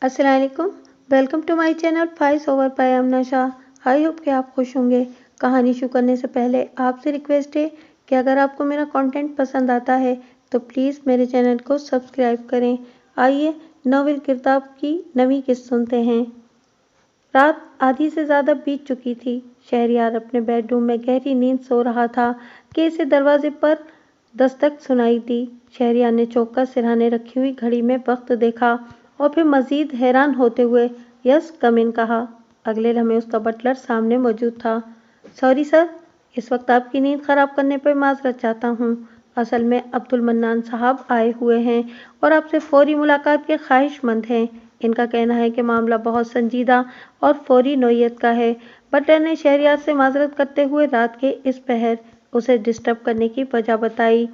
अस्सलाम वालेकुम। Welcome to my channel files over by Amna Shah. I hope कि आप खुश होंगे। कहानी शुरू करने से पहले आपसे रिक्वेस्ट है कि अगर आपको मेरा कंटेंट पसंद आता है तो प्लीज़ मेरे चैनल को सब्सक्राइब करें। आइए नोवेल किताब की नवी किस्त सुनते हैं। रात आधी से ज़्यादा बीत चुकी थी। शहरयार अपने बेडरूम में गहरी नींद सो रहा था कि इसे दरवाजे पर दस्तक सुनाई दी। शहरयार ने चौंक कर सिरहाने रखी हुई घड़ी में वक्त देखा और फिर मजीद हैरान होते हुए यस कम इन कहा। अगले लम्हे उसका बटलर सामने मौजूद था। सॉरी सर, इस वक्त आपकी नींद खराब करने पर माजरत चाहता हूँ। असल में अब्दुल मन्नान साहब आए हुए हैं और आपसे फौरी मुलाकात के ख्वाहिशमंद हैं। इनका कहना है कि मामला बहुत संजीदा और फौरी नौयत का है। बटलर ने शहरयार से माजरत करते हुए रात के इस पहर उसे डिस्टर्ब करने की वजह बताई।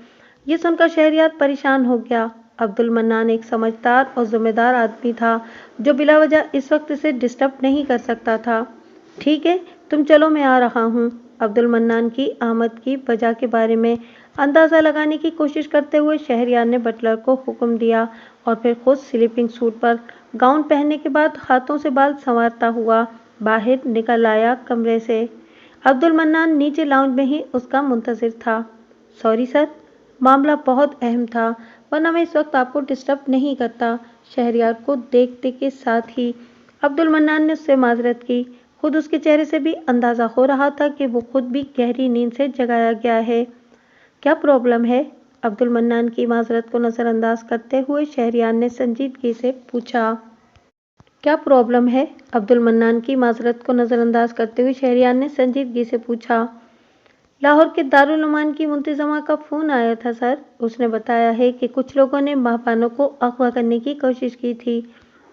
ये सुनकर शहरयार परेशान हो गया। अब्दुल मन्नान एक समझदार और जिम्मेदार आदमी था जो बिला वजह इस वक्त इसे डिस्टर्ब नहीं कर सकता था। ठीक है, तुम चलो, मैं आ रहा हूँ। अब्दुल मन्नान की आमद की वजह के बारे में अंदाज़ा लगाने की कोशिश करते हुए शहरयार ने बटलर को हुक्म दिया और फिर खुद स्लीपिंग सूट पर गाउन पहनने के बाद हाथों से बाल संवारता हुआ बाहर निकल आया कमरे से। अब्दुल मन्नान नीचे लाउंज में ही उसका मुंतजिर था। सॉरी सर, मामला बहुत अहम था, वरना मैं इस वक्त आपको डिस्टर्ब नहीं करता। शहरयार को देखते के साथ ही अब्दुल मन्नान ने उससे माजरत की। खुद उसके चेहरे से भी अंदाज़ा हो रहा था कि वो खुद भी गहरी नींद से जगाया गया है। क्या प्रॉब्लम है? अब्दुल मन्नान की माजरत को नज़रअंदाज करते हुए शहरयार ने संजीदगी से पूछा। क्या प्रॉब्लम है? अब्दुल मन्नान की माजरत को नज़रअंदाज करते हुए शहरयार ने संजीदगी से पूछा। लाहौर के दारुल अमान की मुंतज़मा का फ़ोन आया था सर। उसने बताया है कि कुछ लोगों ने महबानो को अगवा करने की कोशिश की थी।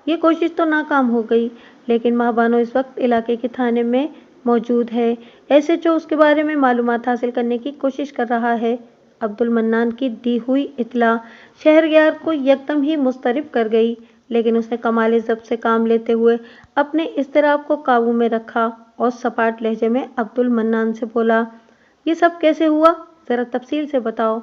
ये कोशिश तो नाकाम हो गई, लेकिन महबानो इस वक्त इलाके के थाने में मौजूद है। एसएचओ उसके बारे में मालूमात हासिल करने की कोशिश कर रहा है। अब्दुल मन्नान की दी हुई इत्तला शहरयार को यकदम ही मुस्तरब कर गई, लेकिन उसने कमाल ज़ब्त से काम लेते हुए अपने इज़्तिराब को काबू में रखा और सपाट लहजे में अब्दुल मन्नान से बोला, ये सब कैसे हुआ? ज़रा तफसील से बताओ।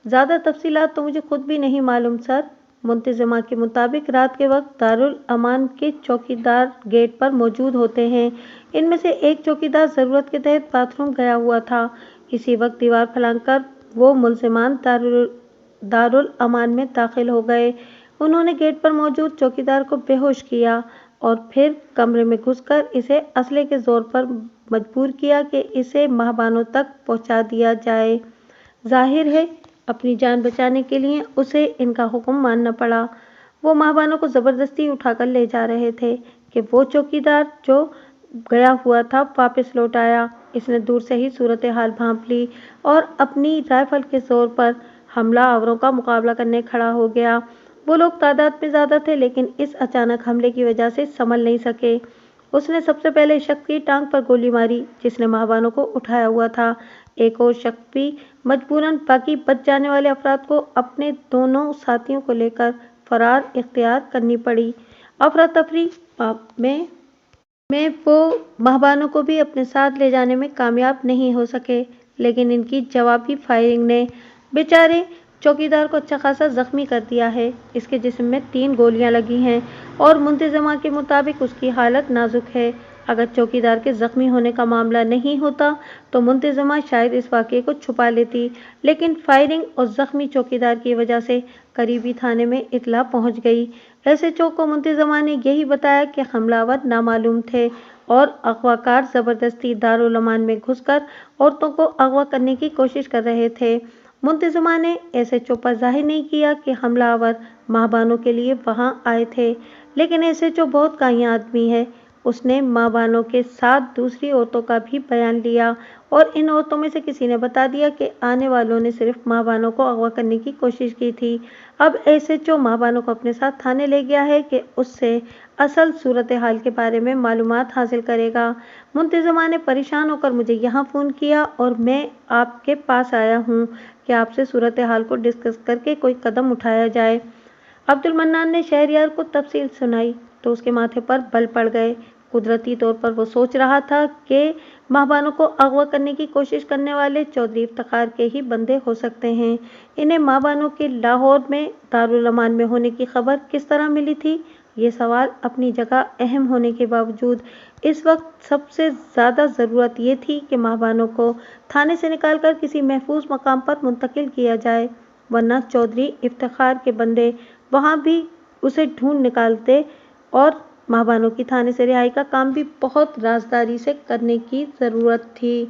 ज़्यादा तफसीलात तो मुझे खुद भी नहीं मालूम सर। मुंतज़मा के मुताबिक रात के वक्त दारुल अमान के चौकीदार गेट पर मौजूद होते हैं। इनमें से एक चौकीदार ज़रूरत के तहत बाथरूम गया हुआ था। इसी वक्त दीवार फलांकर वो मुल्ज़िमान दारुल अमान में दाखिल हो गए। उन्होंने गेट पर मौजूद चौकीदार को बेहोश किया और फिर कमरे में घुसकर इसे असले के ज़ोर पर मजबूर किया कि इसे महबानों तक पहुंचा दिया जाए। जाहिर है अपनी जान बचाने के लिए उसे इनका हुक्म मानना पड़ा। वो महबानों को ज़बरदस्ती उठाकर ले जा रहे थे कि वो चौकीदार जो गया हुआ था वापस लौट आया। इसने दूर से ही सूरत हाल भांप ली और अपनी राइफल के जोर पर हमला आवरों का मुकाबला करने खड़ा हो गया। वो लोग तादाद में ज़्यादा थे, लेकिन इस अचानक हमले की वजह से संभल नहीं सके। उसने सबसे पहले शख्स की टांग पर गोली मारी जिसने महबानों को उठाया हुआ था। एक और शख्स भी मजबूरन बाकी बच जाने वाले अफराद को अपने दोनों साथियों को लेकर फरार इख्तियार करनी पड़ी। अफरा तफरी में वो महबानों को भी अपने साथ ले जाने में कामयाब नहीं हो सके, लेकिन इनकी जवाबी फायरिंग ने बेचारे चौकीदार को अच्छा खासा जख्मी कर दिया है। इसके जिस्म में 3 गोलियां लगी हैं और मुंतज़मा के मुताबिक उसकी हालत नाजुक है। अगर चौकीदार के जख्मी होने का मामला नहीं होता तो मुंतज़मा शायद इस वाक़े को छुपा लेती, लेकिन फायरिंग और जख्मी चौकीदार की वजह से करीबी थाने में इत्तला पहुंच गई। एसएचओ को मुंतज़मा ने यही बताया कि हमलावर नामालूम थे और अगवाकार ज़बरदस्ती दारुल अमान में घुसकर औरतों को अगवा करने की कोशिश कर रहे थे। मुंतज़मा ने एसएचओ पर जाहिर नहीं किया कि हमलावर महबानों के लिए वहां आए थे, लेकिन एसएचओ बहुत काया आदमी है। उसने महबानों के साथ दूसरी औरतों का भी बयान लिया और इन औरतों में से किसी ने बता दिया कि आने वालों ने सिर्फ महबानों को अगवा करने की कोशिश की थी। अब एसएचओ महबानों को अपने साथ थाने ले गया है कि उससे असल सूरत हाल के बारे में मालूमात हासिल करेगा। मुंतज़मा ने परेशान होकर मुझे यहाँ फ़ोन किया और मैं आपके पास आया हूँ कि आपसे सूरत हाल को डिस्कस करके कोई कदम उठाया जाए। अब्दुल मन्नान ने शहरयार को तफसील सुनाई तो उसके माथे पर बल पड़ गए। कुदरती तौर पर वो सोच रहा था कि महबानों को अगवा करने की कोशिश करने वाले चौधरी इफ्तिखार के ही बंदे हो सकते हैं। इन्हें महबानों के लाहौर में दारुल अमान में होने की खबर किस तरह मिली थी? یہ سوال اپنی جگہ اہم ہونے کے باوجود اس وقت سب سے زیادہ ضرورت یہ تھی کہ ماہبانوں کو تھانے سے نکال کر کسی محفوظ مقام پر منتقل کیا جائے، ورنہ چودھری افتخار کے بندے وہاں بھی اسے ڈھونڈ نکالتے اور ماہبانوں کی تھانے سے رہائی کا کام بھی بہت رازداری سے کرنے کی ضرورت تھی۔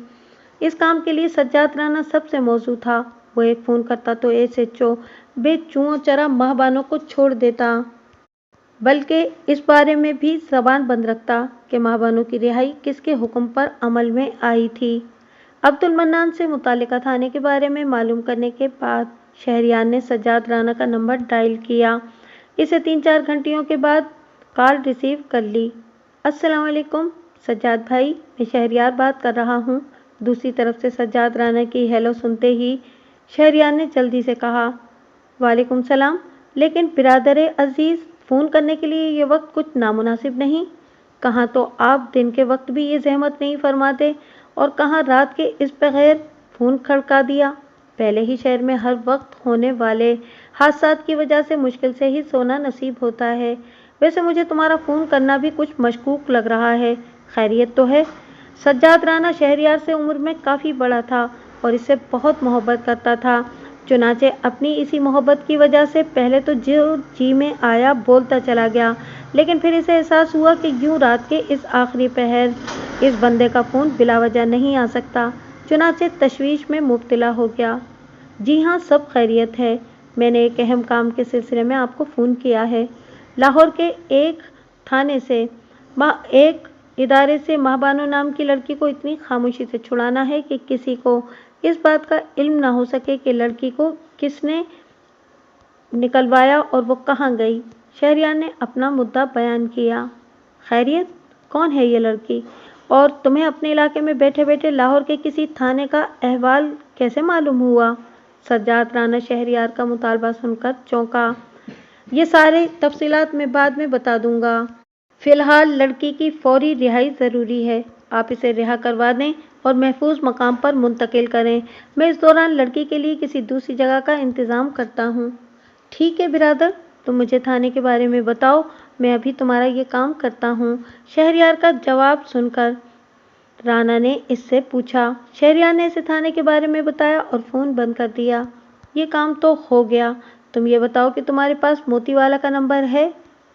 اس کام کے لیے سجاد رانا سب سے موزوں تھا۔ وہ ایک فون کرتا تو SHO بے چوں چرا ماہبانوں کو چھوڑ دیتا، بلکہ اس بارے میں بھی زبان بند رکھتا کہ ماہبانوں کی رہائی کس کے حکم پر عمل میں آئی تھی۔ عبدالمنان سے متعلقہ تھانے کے بارے میں معلوم کرنے کے بعد شہریار نے سجاد رانا کا نمبر ڈائل کیا۔ اسے 3-4 گھنٹیوں کے بعد کال ریسیو کر لی۔ السلام علیکم سجاد بھائی، میں شہریار بات کر رہا ہوں۔ دوسری طرف سے سجاد رانا کی ہیلو سنتے ہی شہریار نے جلدی سے کہا، وعلیکم السلام، لیکن برادر عزیز، فون کرنے کے لیے یہ وقت کچھ نامناسب نہیں؟ کہاں تو آپ دن کے وقت بھی یہ زحمت نہیں فرماتے اور کہاں رات کے اس بغیر فون کھڑکا دیا۔ پہلے ہی شہر میں ہر وقت ہونے والے حادثات کی وجہ سے مشکل سے ہی سونا نصیب ہوتا ہے۔ ویسے مجھے تمہارا فون کرنا بھی کچھ مشکوک لگ رہا ہے، خیریت تو ہے؟ سجاد رانا شہریار سے عمر میں کافی بڑا تھا اور اس سے بہت محبت کرتا تھا، چنانچہ اپنی اسی محبت کی وجہ سے پہلے تو جو جی میں آیا بولتا چلا گیا، لیکن پھر اسے احساس ہوا کہ یوں رات کے اس آخری پہر اس بندے کا فون بلا وجہ نہیں آ سکتا، چنانچہ تشویش میں مبتلا ہو گیا۔ جی ہاں، سب خیریت ہے۔ میں نے ایک اہم کام کے سلسلے میں آپ کو فون کیا ہے۔ لاہور کے ایک تھانے سے ایک ادارے سے ماہبانو نام کی لڑکی کو اتنی خاموشی سے چھڑانا ہے کہ کسی کو اس بات کا علم نہ ہو سکے کہ لڑکی کو کس نے نکلوایا اور وہ کہاں گئی۔ شہریار نے اپنا مدعا بیان کیا۔ خیریت؟ کون ہے یہ لڑکی؟ اور تمہیں اپنے علاقے میں بیٹھے بیٹھے لاہور کے کسی تھانے کا احوال کیسے معلوم ہوا؟ سجاد رانا شہریار کا مطالبہ سن کر چونکا۔ یہ ساری تفصیلات میں بعد میں بتا دوں گا۔ فی الحال لڑکی کی فوری رہائی ضروری ہے۔ آپ اسے رہا کروا دیں اور محفوظ مقام پر منتقل کریں۔ میں اس دوران لڑکی کے لیے کسی دوسری جگہ کا انتظام کرتا ہوں۔ ٹھیک ہے برادر، تم مجھے تھانے کے بارے میں بتاؤ، میں ابھی تمہارا یہ کام کرتا ہوں۔ شہریار کا جواب سن کر رانا نے اس سے پوچھا۔ شہریار نے اسے تھانے کے بارے میں بتایا اور فون بند کر دیا۔ یہ کام تو ہو گیا، تم یہ بتاؤ کہ تمہارے پاس موتی والا کا نمبر ہے؟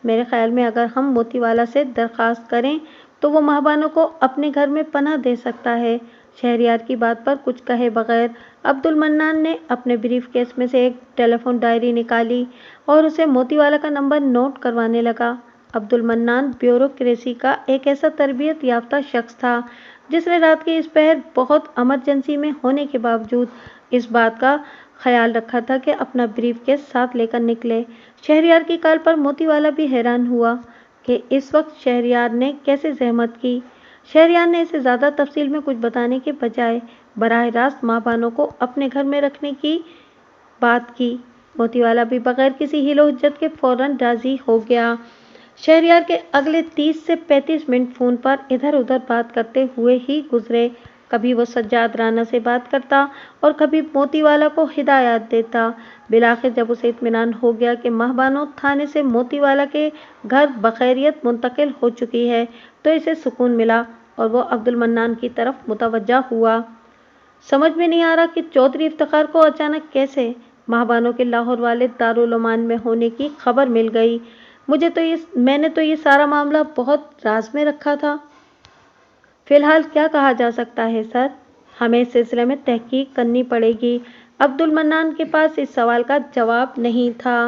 میرے خیال میں اگر ہم موتی والا سے درخواست کریں تو وہ ماہبانوں کو اپنے گھر میں پناہ دے سکتا ہے۔ شہریار کی بات پر کچھ کہے بغیر عبدالمنان نے اپنے بریف کیس میں سے ایک ٹیلی فون ڈائری نکالی اور اسے موتی والا کا نمبر نوٹ کروانے لگا۔ عبدالمنان بیوروکریسی کا ایک ایسا تربیت یافتہ شخص تھا جس نے رات کے اس پہر بہت ایمرجنسی میں ہونے کے باوجود اس بات کا خیال رکھا تھا کہ اپنا بریف کیس ساتھ لے کر نکلے۔ شہریار کی کال پر موتی والا بھی حیران ہوا کہ اس وقت شہریار نے کیسے زحمت کی۔ شہریار نے اسے زیادہ تفصیل میں کچھ بتانے کے بجائے براہ راست ماہبانوں کو اپنے گھر میں رکھنے کی بات کی۔ موتی والا بھی بغیر کسی ہیلو حجت کے فوراً راضی ہو گیا۔ شہریار کے اگلے 30 سے 35 منٹ فون پر ادھر ادھر بات کرتے ہوئے ہی گزرے۔ کبھی وہ سجاد رانا سے بات کرتا اور کبھی موتی والا کو ہدایات دیتا۔ بالآخر جب اسے اطمینان ہو گیا کہ ماہبانو تھانے سے موتی والا کے گھر بخیریت منتقل ہو چکی ہے تو اسے سکون ملا اور وہ عبدالمنان کی طرف متوجہ ہوا۔ سمجھ میں نہیں آ رہا کہ چودھری افتخار کو اچانک کیسے ماہبانوں کے لاہور والے دارالعمان میں ہونے کی خبر مل گئی۔ میں نے تو یہ سارا معاملہ بہت راز میں رکھا تھا۔ فی الحال کیا کہا جا سکتا ہے سر؟ ہمیں اس سلسلے میں تحقیق کرنی پڑے گی۔ عبدالمنان کے پاس اس سوال کا جواب نہیں تھا۔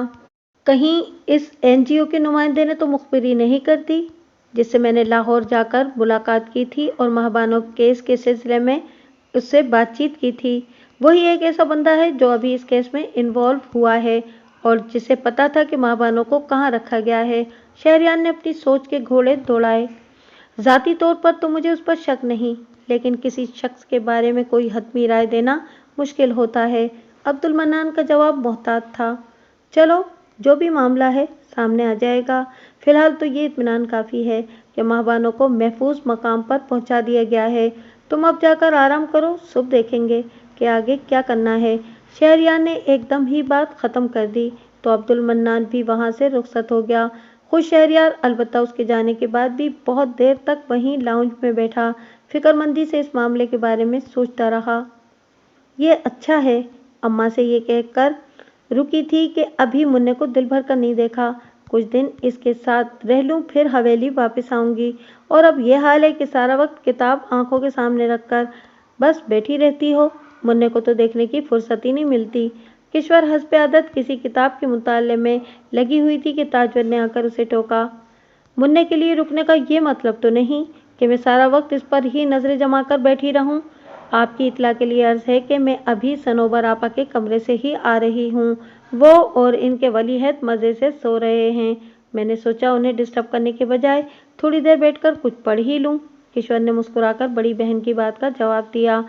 کہیں اس NGO کے نمائندے نے تو مخبری نہیں کر دی جس سے میں نے لاہور جا کر ملاقات کی تھی اور ماہبانوں کیس کے سلسلے میں اس سے بات چیت کی تھی؟ وہی ایک ایسا بندہ ہے جو ابھی اس کیس میں انوالو ہوا ہے اور جسے پتا تھا کہ ماہبانوں کو کہاں رکھا گیا ہے۔ شہریار نے اپنی سوچ کے گھوڑے دوڑائے۔ ذاتی طور پر تو مجھے اس پر شک نہیں، لیکن کسی شخص کے بارے میں کوئی حتمی رائے دینا مشکل ہوتا ہے۔ عبدالمنان کا جواب محتاط تھا۔ چلو، جو بھی معاملہ ہے سامنے آ جائے گا۔ فی الحال تو یہ اطمینان کافی ہے کہ ماہبانوں کو محفوظ مقام پر پہنچا دیا گیا ہے۔ تم اب جا کر آرام کرو، صبح دیکھیں گے کہ آگے کیا کرنا ہے۔ شہریار نے ایک دم ہی بات ختم کر دی تو عبدالمنان بھی وہاں سے رخصت ہو گیا۔ खुश شہریار البتہ اس کے جانے کے بعد بھی بہت دیر تک وہیں لاؤنج میں بیٹھا فکر مندی سے اس معاملے کے بارے میں سوچتا رہا۔ یہ اچھا ہے، اماں سے یہ کہہ کر رکی تھی کہ ابھی منع کو دل بھر کر نہیں دیکھا، کچھ دن اس کے ساتھ رہ لوں پھر حویلی واپس آؤں گی، اور اب یہ حال ہے کہ سارا وقت کتاب آنکھوں کے سامنے رکھ کر بس بیٹھی رہتی ہو، منع کو تو دیکھنے کی فرصت ہی نہیں ملتی۔ کشور حسب عادت کسی کتاب کے مطالعے میں لگی ہوئی تھی کہ تاجور نے آ کر اسے ٹوکا۔ منع کے لیے رکنے کا یہ مطلب تو نہیں کہ میں سارا وقت اس پر ہی نظریں جما کر بیٹھی رہوں۔ آپ کی اطلاع کے لیے عرض ہے کہ میں ابھی صنوبر آپا کے کمرے سے ہی آ رہی ہوں، وہ اور ان کے ولیعہد مزے سے سو رہے ہیں، میں نے سوچا انہیں ڈسٹرب کرنے کے بجائے تھوڑی دیر بیٹھ کر کچھ پڑھ ہی لوں۔ کشور نے مسکرا کر بڑی بہن کی بات کا جواب دیا۔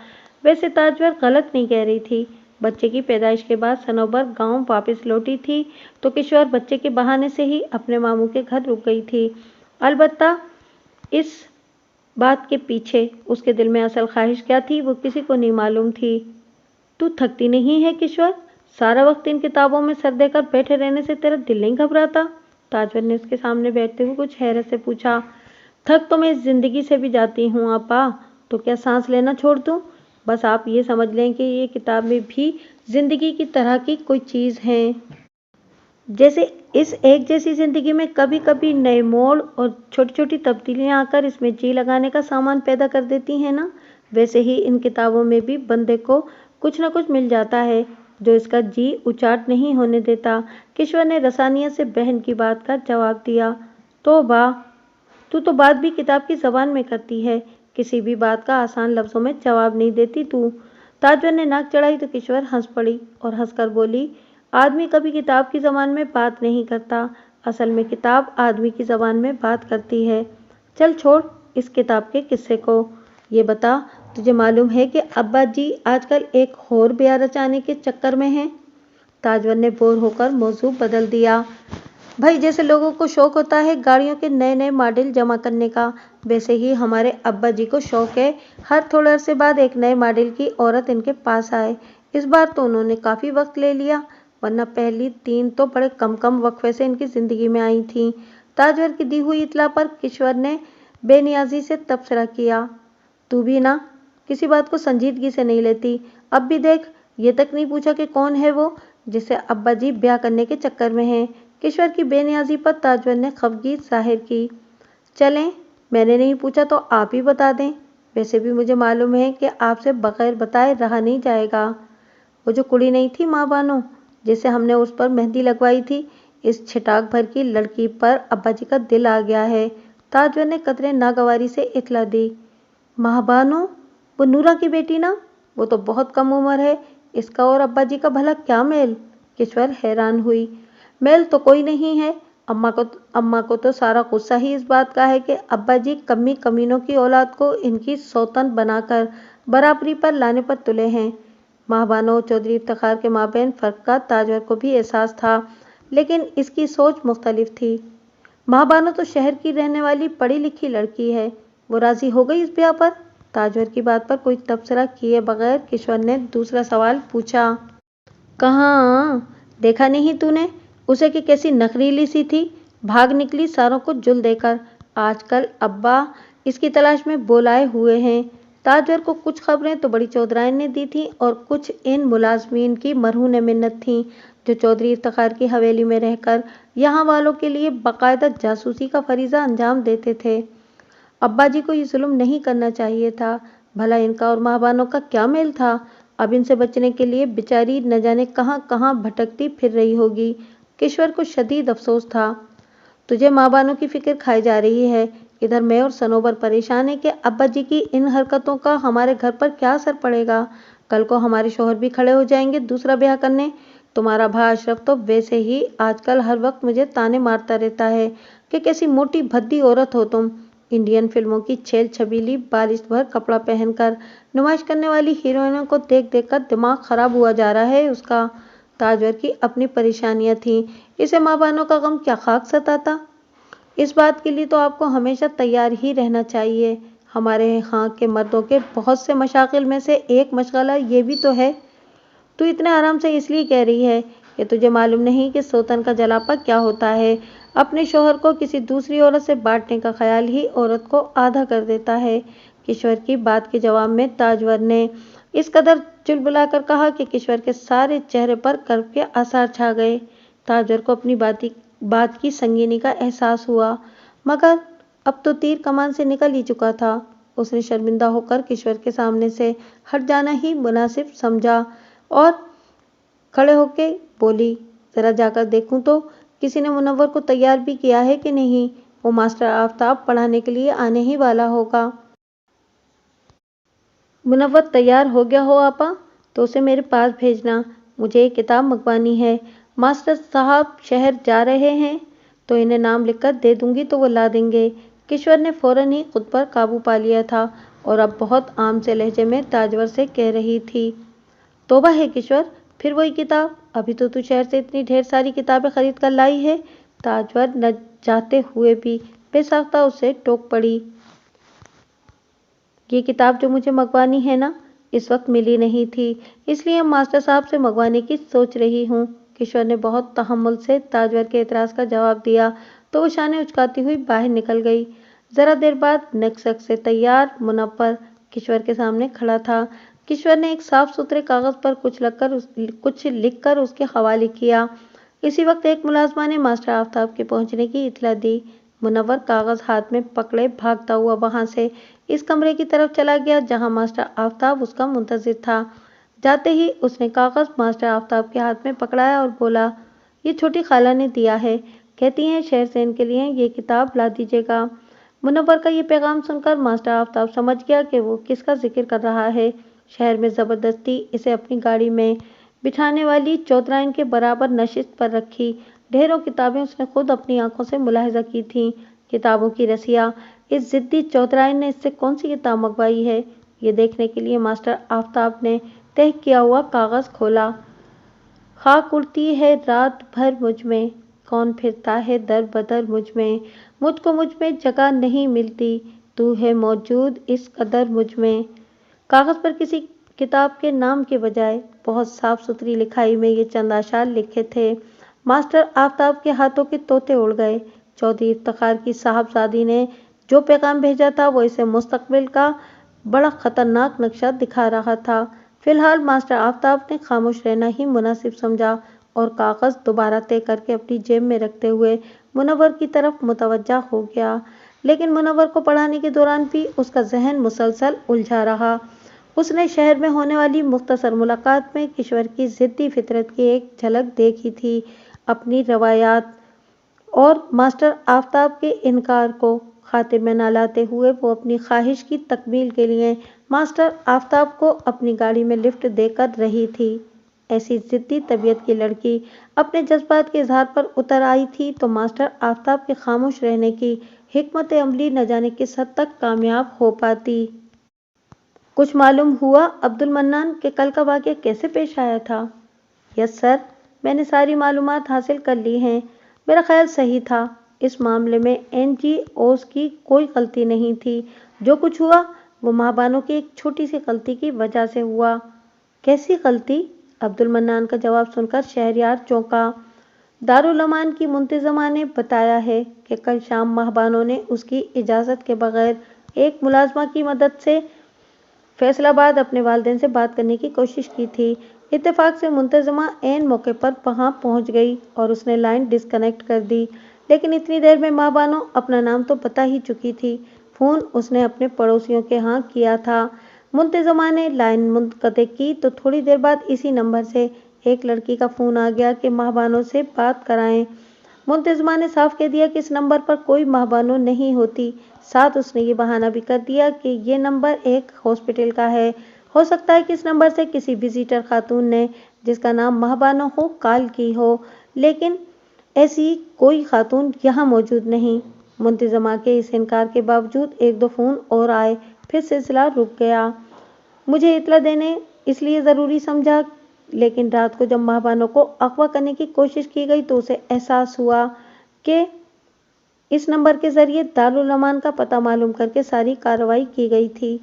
ویسے تاجور غلط نہیں کہہ رہی تھی، بچے کی پیدائش کے بعد صنوبر گاؤں واپس لوٹی تھی تو کشور بچے کے بہانے سے ہی اپنے ماموں کے گھر رک گئی تھی، البتہ اس بات کے پیچھے اس کے دل میں اصل خواہش کیا تھی وہ کسی کو نہیں معلوم تھی۔ تو تھکتی نہیں ہے کشور؟ سارا وقت ان کتابوں میں سر دے کر بیٹھے رہنے سے تیرا دل نہیں گھبراتا؟ تاجور نے اس کے سامنے بیٹھتے ہوئے کچھ حیرت سے پوچھا۔ تھک تو میں اس زندگی سے بھی جاتی ہوں آپا، تو کیا سانس لینا چھوڑ دوں؟ بس آپ یہ سمجھ لیں کہ یہ کتابیں بھی زندگی کی طرح کی کوئی چیز ہیں، جیسے اس ایک جیسی زندگی میں کبھی کبھی نئے موڑ اور چھوٹی چھوٹی تبدیلیاں آ کر اس میں جی لگانے کا سامان پیدا کر دیتی ہیں نا، ویسے ہی ان کتابوں میں بھی بندے کو کچھ نہ کچھ مل جاتا ہے جو اس کا جی اچاٹ نہیں ہونے دیتا۔ کشور نے رسانیت سے بہن کی بات کا جواب دیا۔ توبہ، تو بات بھی کتاب کی زبان میں کرتی ہے، کسی بھی بات کا آسان لفظوں میں جواب نہیں دیتی تو۔ تاجور نے ناک چڑھائی تو کشور ہنس پڑی اور ہنس کر بولی، آدمی کبھی کتاب کی زبان میں بات نہیں کرتا، اصل میں کتاب آدمی کی زبان میں بات کرتی ہے۔ چل چھوڑ اس کتاب کے قصے کو، یہ بتا تجھے معلوم ہے کہ ابا جی آج کل ایک اور بیاہ رچانے کے چکر میں ہیں؟ تاجور نے بور ہو کر موضوع بدل دیا۔ بھائی جیسے لوگوں کو شوق ہوتا ہے گاڑیوں کے نئے نئے ماڈل جمع کرنے کا، ویسے ہی ہمارے ابا جی کو شوق ہے ہر تھوڑے عرصے بعد ایک نئے ماڈل کی عورت ان کے پاس آئے۔ اس بار تو انہوں نے کافی وقت لے لیا، ورنہ پہلی 3 تو بڑے کم وقفے سے ان کی زندگی میں آئی تھیں۔ تاجور کی دی ہوئی اطلاع پر کشور نے بے نیازی سے تبصرہ کیا، تو بھی نا کسی بات کو سنجیدگی سے نہیں لیتی، اب بھی دیکھ یہ تک نہیں پوچھا کہ کون ہے وہ جس سے ابا جی بیاہ کرنے کے چکر میں ہیں۔ کشور کی بے نیازی پر تاجور نے خفگی ظاہر کی۔ چلیں میں نے نہیں پوچھا تو آپ ہی بتا دیں، ویسے بھی مجھے معلوم ہے کہ آپ سے بغیر بتائے رہا نہیں جائے گا۔ وہ جو کڑی نہیں تھی ماں بانو جس سے ہم نے اس پر مہندی لگوائی تھی، اس چھٹاک بھر کی لڑکی پر ابا جی کا دل آ گیا ہے۔ تاجور نے قدرے ناگواری سے اطلاع دی۔ ماں بانو، وہ نورا کی بیٹی نا؟ وہ تو بہت کم عمر ہے، اس کا اور ابا جی کا بھلا کیا میل؟ کشور حیران ہوئی۔ میل تو کوئی نہیں ہے، اماں کو تو سارا غصہ ہی اس بات کا ہے کہ ابا جی کمینوں کی اولاد کو ان کی سوتن بنا کر برابری پر لانے پر تلے ہیں۔ ماں بانو اور چودھری افتخار کے مابین فرق کا تاجور کو بھی احساس تھا، لیکن اس کی سوچ مختلف تھی۔ ماں بانو تو شہر کی رہنے والی پڑھی لکھی لڑکی ہے، وہ راضی ہو گئی اس بیاہ پر؟ تاجور کی بات پر کوئی تبصرہ کیے بغیر کشور نے دوسرا سوال پوچھا۔ کہاں دیکھا نہیں تو نے اسے کہ کیسی نخریلی سی تھی، بھاگ نکلی ساروں کو جل دے کر، آج کل ابا اس کی تلاش میں بولائے ہوئے ہیں۔ تاجور کو کچھ خبریں تو بڑی چودھرائن نے دی تھیں اور کچھ ان ملازمین کی مرہون منت تھیں جو چودھری افتخار کی حویلی میں رہ کر یہاں والوں کے لیے باقاعدہ جاسوسی کا فریضہ انجام دیتے تھے۔ ابا جی کو یہ ظلم نہیں کرنا چاہیے تھا، بھلا ان کا اور ماں بانوں کا کیا میل تھا؟ اب ان سے بچنے کے لیے بیچاری نہ جانے کہاں کہاں بھٹکتی پھر رہی ہوگی۔ کشور کو شدید افسوس تھا۔ تجھے ماں بانوں کی فکر کھائی جا رہی ہے، ادھر میں اور صنوبر پریشان ہے کہ ابا جی کی ان حرکتوں کا ہمارے گھر پر کیا اثر پڑے گا۔ کل کو ہمارے شوہر بھی کھڑے ہو جائیں گے دوسرا بیاہ کرنے۔ تمہارا بھائی اشرف تو ویسے ہی آج کل ہر وقت مجھے تانے مارتا رہتا ہے کہ کیسی موٹی بھدی عورت ہو تم، انڈین فلموں کی چھیل چھبیلی بالشت بھر کپڑا پہن کر نمائش کرنے والی ہیروئنوں کو دیکھ دیکھ کر دماغ خراب ہوا جا رہا ہے اس کا۔ تاجور کی اپنی پریشانیاں تھیں، اسے ماں بانوں کا غم کیا خاک ستاتا؟ اس بات کے لیے تو آپ کو ہمیشہ تیار ہی رہنا چاہیے، ہمارے ہاں کے مردوں کے بہت سے مشاغل میں سے ایک مشغلہ یہ بھی تو ہے۔ تو اتنے آرام سے اس لیے کہہ رہی ہے کہ تجھے معلوم نہیں کہ سوتن کا جلاپا کیا ہوتا ہے، अपने शौहर को किसी दूसरी औरत से बांटने का ख्याल ही औरत को आधा कर देता है। किश्वर की बात के जवाब में ताजवर ने इस कदर चुलबुलाकर कहा कि किश्वर के सारे चेहरे पर गर्व के आसार छा गए। ताजवर को अपनी बात की संगीनी का एहसास हुआ, मगर अब तो तीर कमान से निकल ही चुका था। उसने शर्मिंदा होकर किश्वर के सामने से हट जाना ही मुनासिब समझा और खड़े होके बोली, जरा जाकर देखूं तो किसी ने मुनव्वर को तैयार भी किया है कि नहीं। वो मास्टर आफ्ताब पढ़ाने के लिए आने ही वाला होगा। मुनव्वर तैयार हो गया हो आपा तो उसे मेरे पास भेजना, मुझे एक किताब मंगवानी है। मास्टर साहब शहर जा रहे हैं तो इन्हें नाम लिखकर दे दूंगी तो वो ला देंगे। किश्वर ने फौरन ही खुद पर काबू पा लिया था और अब बहुत आम से लहजे में ताजवर से कह रही थी, तौबा है किश्वर, फिर वही किताब, अभी तो तू शहर से इतनी ढेर सारी किताबें खरीद कर लाई है। ताजवर न चाहते हुए भी बेसाख्ता उससे टोक पड़ी। ये किताब जो मुझे मंगवानी है ना, इस वक्त मिली नहीं थी, इसलिए मास्टर साहब से मंगवाने की सोच रही हूँ। किश्वर ने बहुत तहम्मुल से ताजवर के एतराज का जवाब दिया तो वो शाने उचकाती हुई बाहर निकल गई। जरा देर बाद नक्शक से तैयार मुनव्वर किश्वर के सामने खड़ा था। किश्वर ने एक साफ सुथरे कागज पर कुछ लिखकर उसके हवाले किया। इसी वक्त एक मुलाजमा ने मास्टर आफ्ताब के पहुंचने की इत्तला दी। मुनव्वर कागज हाथ में पकड़े भागता हुआ वहां से इस कमरे की तरफ चला गया जहां मास्टर आफ्ताब उसका मुंतजिर था। जाते ही उसने कागज मास्टर आफ्ताब के हाथ में पकड़ाया और बोला, ये छोटी खाला ने दिया है, कहती हैं शहर से इनके लिए ये किताब ला दीजिएगा। मुनव्वर का ये पैगाम सुनकर मास्टर आफ्ताब समझ गया कि वो किसका जिक्र कर रहा है। शहर में जबरदस्ती इसे अपनी गाड़ी में बिठाने वाली चौधराइन के बराबर नशिस्त पर रखी ढेरों किताबें उसने खुद अपनी आंखों से मुलाहिजा की थीं। किताबों की रसिया इस जिद्दी चौधराइन ने इससे कौन सी किताब मंगवाई है, ये देखने के लिए मास्टर आफ्ताब ने तय किया हुआ कागज खोला। खाक उड़ती है रात भर मुझ में, कौन फिरता है दर बदर मुझ में, मुझको मुझ में जगह नहीं मिलती, तू है मौजूद इस कदर मुझ में। कागज पर किसी किताब के नाम के बजाय बहुत साफ सुथरी लिखाई में ये चंद अशार लिखे थे। मास्टर आफ्ताब के हाथों के तोते उड़ गए। चौधरी इफ्तिखार की साहबजादी ने जो पैगाम भेजा था वो इसे मुस्तकबिल का बड़ा खतरनाक नक्शा दिखा रहा था। फिलहाल मास्टर आफ्ताब ने खामोश रहना ही मुनासिब समझा और कागज दोबारा तय करके अपनी जेब में रखते हुए मुनव्वर की तरफ मुतवज्जा हो गया। लेकिन मुनव्वर को पढ़ाने के दौरान भी उसका जहन मुसलसल उलझा रहा। उसने शहर में होने वाली मुख्तसर मुलाकात में किश्वर की जिद्दी फितरत की एक झलक देखी थी। अपनी रवायात और मास्टर आफ्ताब के इनकार को खातिर में न लाते हुए वो अपनी ख्वाहिश की तकमील के लिए मास्टर आफ्ताब को अपनी गाड़ी में लिफ्ट देकर रही थी। ऐसी जिद्दी तबीयत की लड़की अपने जज्बात के इजहार पर उतर आई थी तो मास्टर आफ्ताब के खामोश रहने की हिकमत अमली न जाने किस हद तक कामयाब हो पाती। कुछ मालूम हुआ अब्दुल मन्नान के कल का वाक़या कैसे पेश आया था? यस सर, मैंने सारी मालूमात हासिल कर ली हैं। मेरा ख्याल सही था। इस मामले में NGOs की कोई गलती नहीं थी। जो कुछ हुआ वो महाबानों की एक छोटी सी गलती की वजह से हुआ। कैसी गलती? अब्दुल मन्नान का जवाब सुनकर शहरयार चौंका। दारुल अमान की मुंतज़िमा ने बताया है कि कल शाम महाबानों ने उसकी इजाज़त के बगैर एक मुलाजमा की मदद से फैसलाबाद अपने वालिदैन से बात करने की कोशिश की थी। इत्तेफाक से मुंतज़िमा ऐन मौके पर वहां पहुंच गई और उसने लाइन डिस्कनेक्ट कर दी। लेकिन इतनी देर में महाबानो अपना नाम तो बता ही चुकी थी। फ़ोन उसने अपने पड़ोसियों के यहाँ किया था। मुंतज़िमा ने लाइन मुनक़ते की तो थोड़ी देर बाद इसी नंबर से एक लड़की का फ़ोन आ गया कि महाबानों से बात कराएं। मुंतज़िमा ने साफ कह दिया कि इस नंबर पर कोई महाबानो नहीं होती। साथ उसने ये बहाना भी कर दिया कि ये नंबर एक हॉस्पिटल का है। हो सकता है कि इस नंबर से किसी विजिटर खातून ने जिसका नाम महाबानो हो कॉल की हो, लेकिन ऐसी कोई खातून यहाँ मौजूद नहीं। मुंतज़िमा के इस इनकार के बावजूद एक दो फ़ोन और आए, फिर सिलसिला रुक गया। मुझे इत्तला देने इसलिए ज़रूरी समझा, लेकिन रात को जब महाबानों को अगवा करने की कोशिश की गई तो उसे एहसास हुआ कि इस नंबर के जरिए दारुल अमान का पता मालूम करके सारी कार्रवाई की गई थी।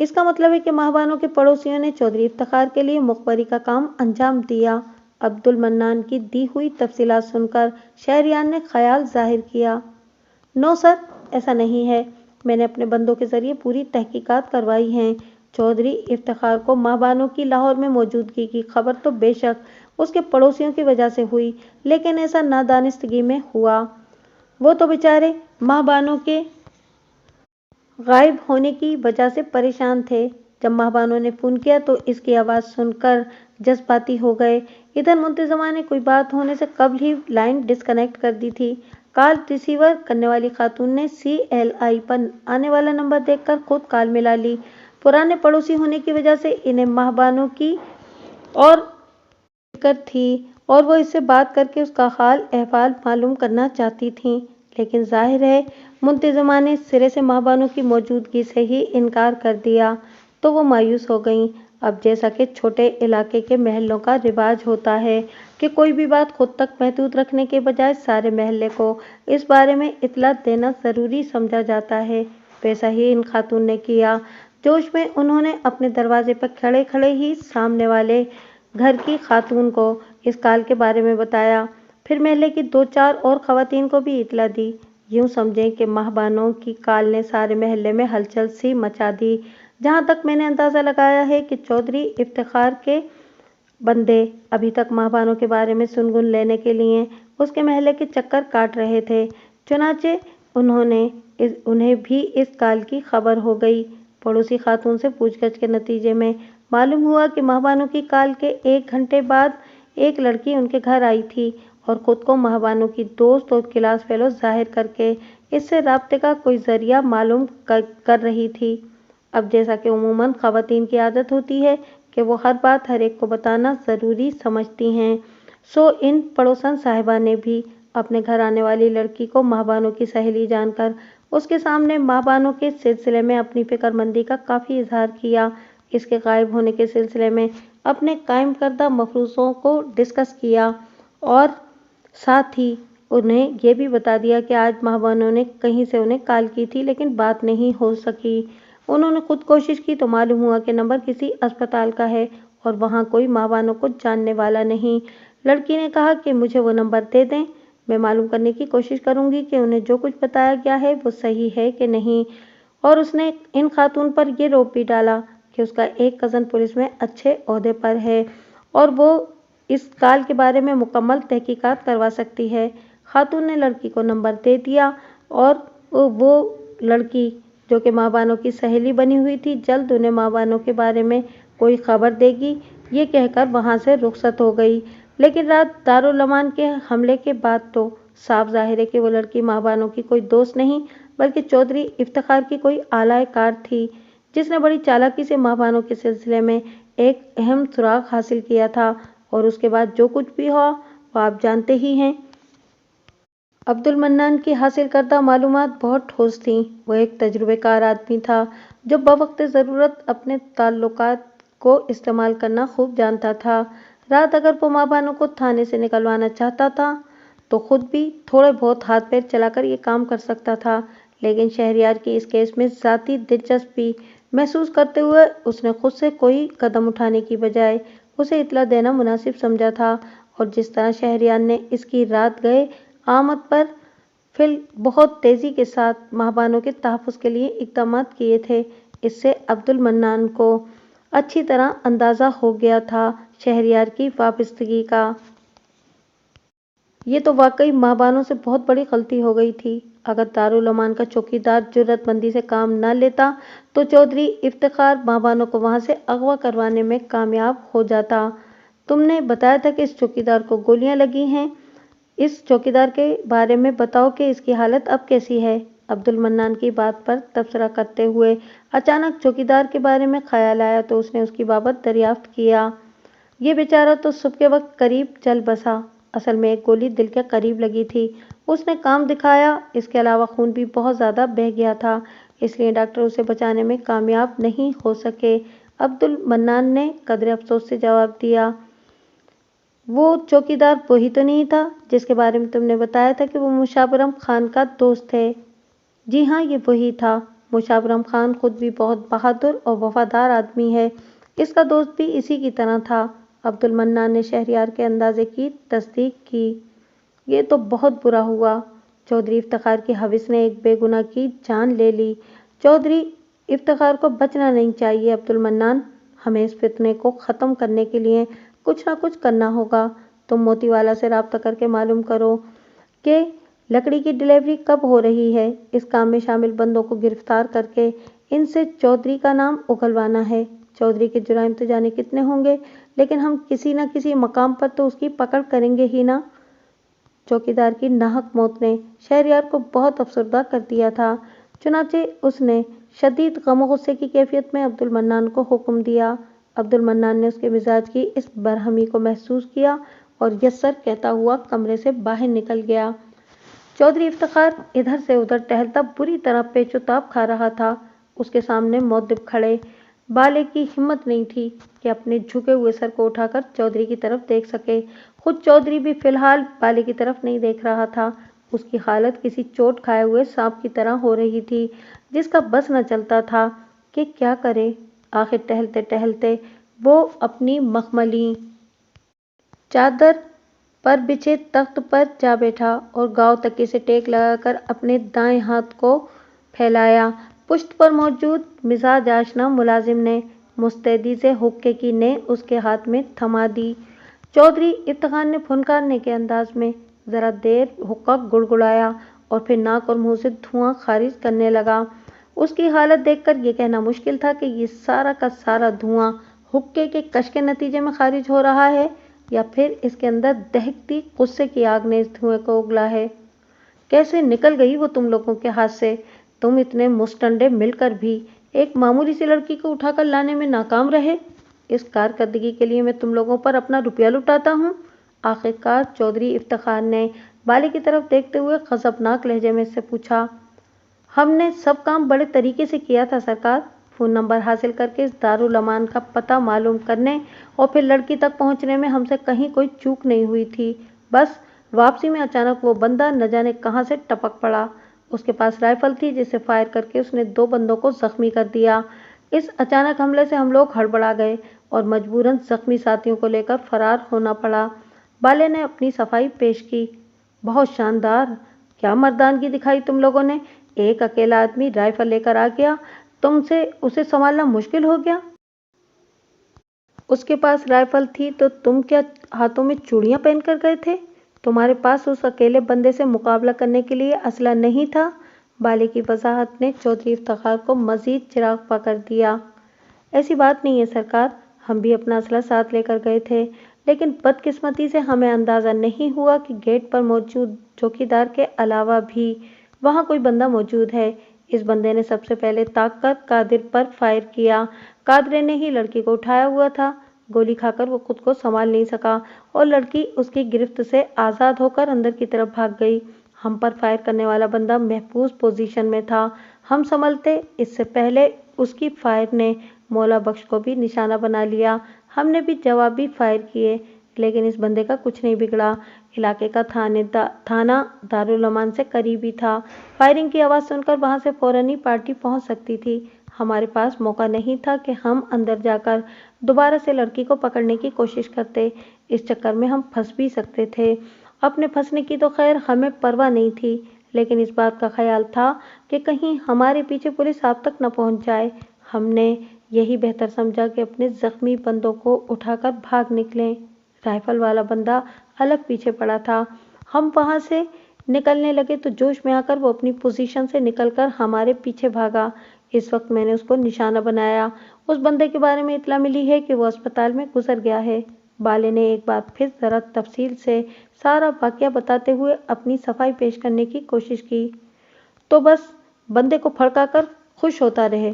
इसका मतलब है कि महाबानों के पड़ोसियों ने चौधरी इफ्तिखार के लिए मुखबरी का काम अंजाम दिया। عبد المنان کی دی ہوئی تفصیلات سن کر شہریار نے خیال ظاہر کیا۔ نو سر، ایسا نہیں ہے، میں نے اپنے بندوں کے ذریعے پوری تحقیقات کروائی ہیں۔ چودھری افتخار کو ماہ بانو کی لاہور میں موجودگی کی خبر تو بے شک اس کے پڑوسیوں کی وجہ سے ہوئی، لیکن ایسا نادانستگی میں ہوا۔ وہ تو بیچارے ماہ بانو کے غائب ہونے کی وجہ سے پریشان تھے۔ جب ماہ بانو نے فون کیا تو اس کی آواز سن کر جذباتی ہو گئے۔ ادھر منتظمہ نے کوئی بات ہونے سے قبل ہی لائن ڈسکنیکٹ کر دی تھی۔ کال ریسیور کرنے والی خاتون نے CLI پر آنے والا نمبر دیکھ کر خود کال ملا لی۔ پرانے پڑوسی ہونے کی وجہ سے انہیں ماہ بانو کی اور فکر تھی اور وہ اس سے بات کر کے اس کا حال احوال معلوم کرنا چاہتی تھیں، لیکن ظاہر ہے منتظمہ نے سرے سے ماہ بانو کی موجودگی سے ہی انکار کر دیا تو وہ مایوس ہو گئیں۔ اب جیسا کہ چھوٹے علاقے کے محلوں کا رواج ہوتا ہے کہ کوئی بھی بات خود تک محدود رکھنے کے بجائے سارے محلے کو اس بارے میں اطلاع دینا ضروری سمجھا جاتا ہے، ویسا ہی ان خاتون نے کیا۔ جوش میں انہوں نے اپنے دروازے پر کھڑے کھڑے ہی سامنے والے گھر کی خاتون کو اس کال کے بارے میں بتایا، پھر محلے کی 2-4 اور خواتین کو بھی اطلاع دی۔ یوں سمجھیں کہ ماہ بانو کی کال نے سارے محلے میں ہلچل سی مچا دی۔ جہاں تک میں نے اندازہ لگایا ہے کہ چودھری افتخار کے بندے ابھی تک ماہ بانو کے بارے میں سنگن لینے کے لیے اس کے محلے کے چکر کاٹ رہے تھے، چنانچہ انہیں بھی اس کال کی خبر ہو گئی۔ پڑوسی خاتون سے پوچھ گچھ کے نتیجے میں معلوم ہوا کہ ماہ بانو کی کال کے 1 گھنٹے بعد ایک لڑکی ان کے گھر آئی تھی اور خود کو ماہ بانو کی دوست اور کلاس فیلو ظاہر کر کے اس سے رابطے کا کوئی ذریعہ معلوم کر رہی تھی۔ اب جیسا کہ عموماً خواتین کی عادت ہوتی ہے کہ وہ ہر بات ہر ایک کو بتانا ضروری سمجھتی ہیں، سو ان پڑوسن صاحبہ نے بھی اپنے گھر آنے والی لڑکی کو ماہ بانو کی سہیلی جان کر اس کے سامنے ماہ بانو کے سلسلے میں اپنی فکر مندی کا کافی اظہار کیا، اس کے غائب ہونے کے سلسلے میں اپنے قائم کردہ مفروضوں کو ڈسکس کیا اور ساتھ ہی انہیں یہ بھی بتا دیا کہ آج ماہ بانو نے کہیں سے انہیں کال کی تھی لیکن بات نہیں ہو سکی۔ انہوں نے خود کوشش کی تو معلوم ہوا کہ نمبر کسی اسپتال کا ہے اور وہاں کوئی ماہ بانو کو جاننے والا نہیں۔ لڑکی نے کہا کہ مجھے وہ نمبر دے دیں، میں معلوم کرنے کی کوشش کروں گی کہ انہیں جو کچھ بتایا گیا ہے وہ صحیح ہے کہ نہیں، اور اس نے ان خاتون پر یہ روپ بھی ڈالا کہ اس کا ایک کزن پولیس میں اچھے عہدے پر ہے اور وہ اس کال کے بارے میں مکمل تحقیقات کروا سکتی ہے۔ خاتون نے لڑکی کو نمبر دے دیا اور وہ لڑکی جو کہ ماہ بانو کی سہیلی بنی ہوئی تھی جلد انہیں ماہ بانو کے بارے میں کوئی خبر دے گی، یہ کہہ کر وہاں سے رخصت ہو گئی۔ لیکن رات دارالامان کے حملے کے بعد تو صاف ظاہر ہے کہ وہ لڑکی ماہ بانو کی کوئی دوست نہیں بلکہ چودھری افتخار کی کوئی اعلی کار تھی، جس نے بڑی چالاکی سے ماہ بانو کے سلسلے میں ایک اہم سراغ حاصل کیا تھا، اور اس کے بعد جو کچھ بھی ہوا وہ آپ جانتے ہی ہیں۔ عبد المنان کی حاصل کردہ معلومات بہت ٹھوس تھیں۔ وہ ایک تجربہ کار آدمی تھا جو بوقت ضرورت اپنے تعلقات کو استعمال کرنا خوب جانتا تھا۔ رات اگر وہ ماہ بانو کو تھانے سے نکلوانا چاہتا تھا تو خود بھی تھوڑے بہت ہاتھ پیر چلا کر یہ کام کر سکتا تھا، لیکن شہریار کی اس کیس میں ذاتی دلچسپی محسوس کرتے ہوئے اس نے خود سے کوئی قدم اٹھانے کی بجائے اسے اطلاع دینا مناسب سمجھا تھا، اور جس طرح شہریار نے اس کی رات گئے آمد پر بہت تیزی کے ساتھ ماہ بانو کے تحفظ کے لیے اقدامات کیے تھے، اس سے عبد المنان کو اچھی طرح اندازہ ہو گیا تھا شہریار کی وابستگی کا۔ یہ تو واقعی ماہ بانو سے بہت بڑی غلطی ہو گئی تھی۔ اگر دارالامان کا چوکیدار جرات مندی سے کام نہ لیتا تو چودھری افتخار ماہ بانو کو وہاں سے اغوا کروانے میں کامیاب ہو جاتا۔ تم نے بتایا تھا کہ اس چوکیدار کو گولیاں لگی ہیں، اس چوکیدار کے بارے میں بتاؤ کہ اس کی حالت اب کیسی ہے؟ عبد المنان کی بات پر تبصرہ کرتے ہوئے اچانک چوکیدار کے بارے میں خیال آیا تو اس نے اس کی بابت دریافت کیا۔ یہ بیچارہ تو صبح کے وقت قریب چل بسا، اصل میں ایک گولی دل کے قریب لگی تھی، اس نے کام دکھایا، اس کے علاوہ خون بھی بہت زیادہ بہہ گیا تھا، اس لیے ڈاکٹر اسے بچانے میں کامیاب نہیں ہو سکے۔ عبد المنان نے قدرے افسوس سے جواب دیا، وہ چوکیدار وہی تو نہیں تھا جس کے بارے میں تم نے بتایا تھا کہ وہ مشابرم خان کا دوست ہے؟ جی ہاں، یہ وہی تھا۔ مشابرم خان خود بھی بہت بہادر اور وفادار آدمی ہے، اس کا دوست بھی اسی کی طرح تھا۔ عبد المنان نے شہریار کے اندازے کی تصدیق کی۔ یہ تو بہت برا ہوا۔ چودھری افتخار کی حوث نے ایک بے گناہ کی جان لے لی۔ چودھری افتخار کو بچنا نہیں چاہیے عبد المنان، ہمیں اس فتنے کو ختم کرنے کے لیے کچھ نہ کچھ کرنا ہوگا۔ تم موتی والا سے رابطہ کر کے معلوم کرو کہ لکڑی کی ڈلیوری کب ہو رہی ہے۔ اس کام میں شامل بندوں کو گرفتار کر کے ان سے چودھری کا نام اگلوانا ہے۔ چودھری کے جرائم تو جانے کتنے ہوں گے، لیکن ہم کسی نہ کسی مقام پر تو اس کی پکڑ کریں گے ہی نا۔ چوکیدار کی ناحق موت نے شہریار کو بہت افسردہ کر دیا تھا، چنانچہ اس نے شدید غم و غصے کی کیفیت میں عبد المنان کو حکم دیا۔ عبد المنان نے اس کے مزاج کی اس برہمی کو محسوس کیا اور یس سر کہتا ہوا کمرے سے باہر نکل گیا۔ چودھری افتخار ادھر سے ادھر ٹہلتا بری طرح پیچ و تاب کھا رہا تھا۔ اس کے سامنے مؤدب کھڑے بالے کی ہمت نہیں تھی کہ اپنے جھکے ہوئے سر کو اٹھا کر چودھری کی طرف دیکھ سکے۔ خود چودھری بھی فی الحال بالے کی طرف نہیں دیکھ رہا تھا۔ اس کی حالت کسی چوٹ کھائے ہوئے سانپ کی طرح ہو رہی تھی، جس کا بس نہ چلتا تھا کہ کیا کرے۔ آخر ٹہلتے ٹہلتے وہ اپنی مخملی چادر پر بچھے تخت پر جا بیٹھا اور گاؤ تکیے سے ٹیک لگا کر اپنے دائیں ہاتھ کو پھیلایا۔ پشت پر موجود مزاج آشنا ملازم نے مستعدی سے حقے کی نیں اس کے ہاتھ میں تھما دی۔ چودھری افتخار نے پھنکارنے کے انداز میں ذرا دیر حقہ گڑگڑایا اور پھر ناک اور منہ سے دھواں خارج کرنے لگا۔ اس کی حالت دیکھ کر یہ کہنا مشکل تھا کہ یہ سارا کا سارا دھواں حقے کے کش کے نتیجے میں خارج ہو رہا ہے یا پھر اس کے اندر دہکتی غصے کی آگ نے اس دھوئیں کو اگلا ہے۔ کیسے نکل گئی وہ تم لوگوں کے ہاتھ سے؟ تم اتنے مستنڈے مل کر بھی ایک معمولی سی لڑکی کو اٹھا کر لانے میں ناکام رہے۔ اس کارکردگی کے لیے میں تم لوگوں پر اپنا روپیہ لٹاتا ہوں۔ آخرکار چودھری افتخار نے بالے کی طرف دیکھتے ہوئے غضبناک لہجے میں اس سے پوچھا۔ ہم نے سب کام بڑے طریقے سے کیا تھا سرکار۔ فون نمبر حاصل کر کے اس دارالامان کا پتہ معلوم کرنے اور پھر لڑکی تک پہنچنے میں ہم سے کہیں کوئی چوک نہیں ہوئی تھی۔ بس واپسی میں اچانک وہ بندہ نہ جانے کہاں سے ٹپک پڑا۔ اس کے پاس رائفل تھی جس سے فائر کر کے اس نے 2 بندوں کو زخمی کر دیا۔ اس اچانک حملے سے ہم لوگ ہڑبڑا گئے اور مجبوراً زخمی ساتھیوں کو لے کر فرار ہونا پڑا۔ بالے نے اپنی صفائی پیش کی۔ بہت شاندار، کیا مردانگی دکھائی تم لوگوں نے۔ ایک اکیلا آدمی رائفل لے کر آ گیا، تم سے اسے سنبھالنا مشکل ہو گیا۔ اس کے پاس رائفل تھی تو تم کیا ہاتھوں میں چوڑیاں پہن کر گئے تھے؟ تمہارے پاس اس اکیلے بندے سے مقابلہ کرنے کے لیے اسلحہ نہیں تھا؟ بالے کی وضاحت نے چودھری افتخار کو مزید چراغاں کر دیا۔ ایسی بات نہیں ہے سرکار، ہم بھی اپنا اسلحہ ساتھ لے کر گئے تھے، لیکن بدقسمتی سے ہمیں اندازہ نہیں ہوا کہ گیٹ پر موجود چوکیدار کے علاوہ بھی وہاں کوئی بندہ موجود ہے۔ اس بندے نے سب سے پہلے تاک کر قادر پر فائر کیا۔ قادر نے ہی لڑکی کو اٹھایا ہوا تھا۔ گولی کھا کر وہ خود کو سنبھال نہیں سکا اور لڑکی اس کی گرفت سے آزاد ہو کر اندر کی طرف بھاگ گئی۔ ہم پر فائر کرنے والا بندہ محفوظ پوزیشن میں تھا، ہم سنبھلتے اس سے پہلے اس کی فائر نے مولا بخش کو بھی نشانہ بنا لیا۔ ہم نے بھی جوابی فائر کیے، لیکن اس بندے کا کچھ نہیں بگڑا۔ علاقے کا تھانہ دارالامان سے قریب ہی تھا۔ فائرنگ کی آواز سن کر وہاں سے فوراً ہی پارٹی پہنچ سکتی تھی۔ ہمارے پاس موقع نہیں تھا کہ ہم اندر جا کر دوبارہ سے لڑکی کو پکڑنے کی کوشش کرتے، اس چکر میں ہم پھنس بھی سکتے تھے۔ اپنے پھنسنے کی تو خیر ہمیں پرواہ نہیں تھی، لیکن اس بات کا خیال تھا کہ کہیں ہمارے پیچھے پولیس آپ تک نہ پہنچ جائے۔ ہم نے یہی بہتر سمجھا کہ اپنے زخمی بندوں کو اٹھا کر بھاگ نکلیں۔ رائفل والا بندہ الگ پیچھے پڑا تھا۔ ہم وہاں سے نکلنے لگے تو جوش میں آ کر وہ اپنی پوزیشن سے نکل کر ہمارے پیچھے بھاگا۔ اس وقت میں نے اس کو نشانہ بنایا۔ اس بندے کے بارے میں اطلاع ملی ہے کہ وہ اسپتال میں گزر گیا ہے۔ بالے نے ایک بار پھر ذرا تفصیل سے سارا واقعہ بتاتے ہوئے اپنی صفائی پیش کرنے کی کوشش کی۔ تو بس بندے کو پھڑکا کر خوش ہوتا رہے،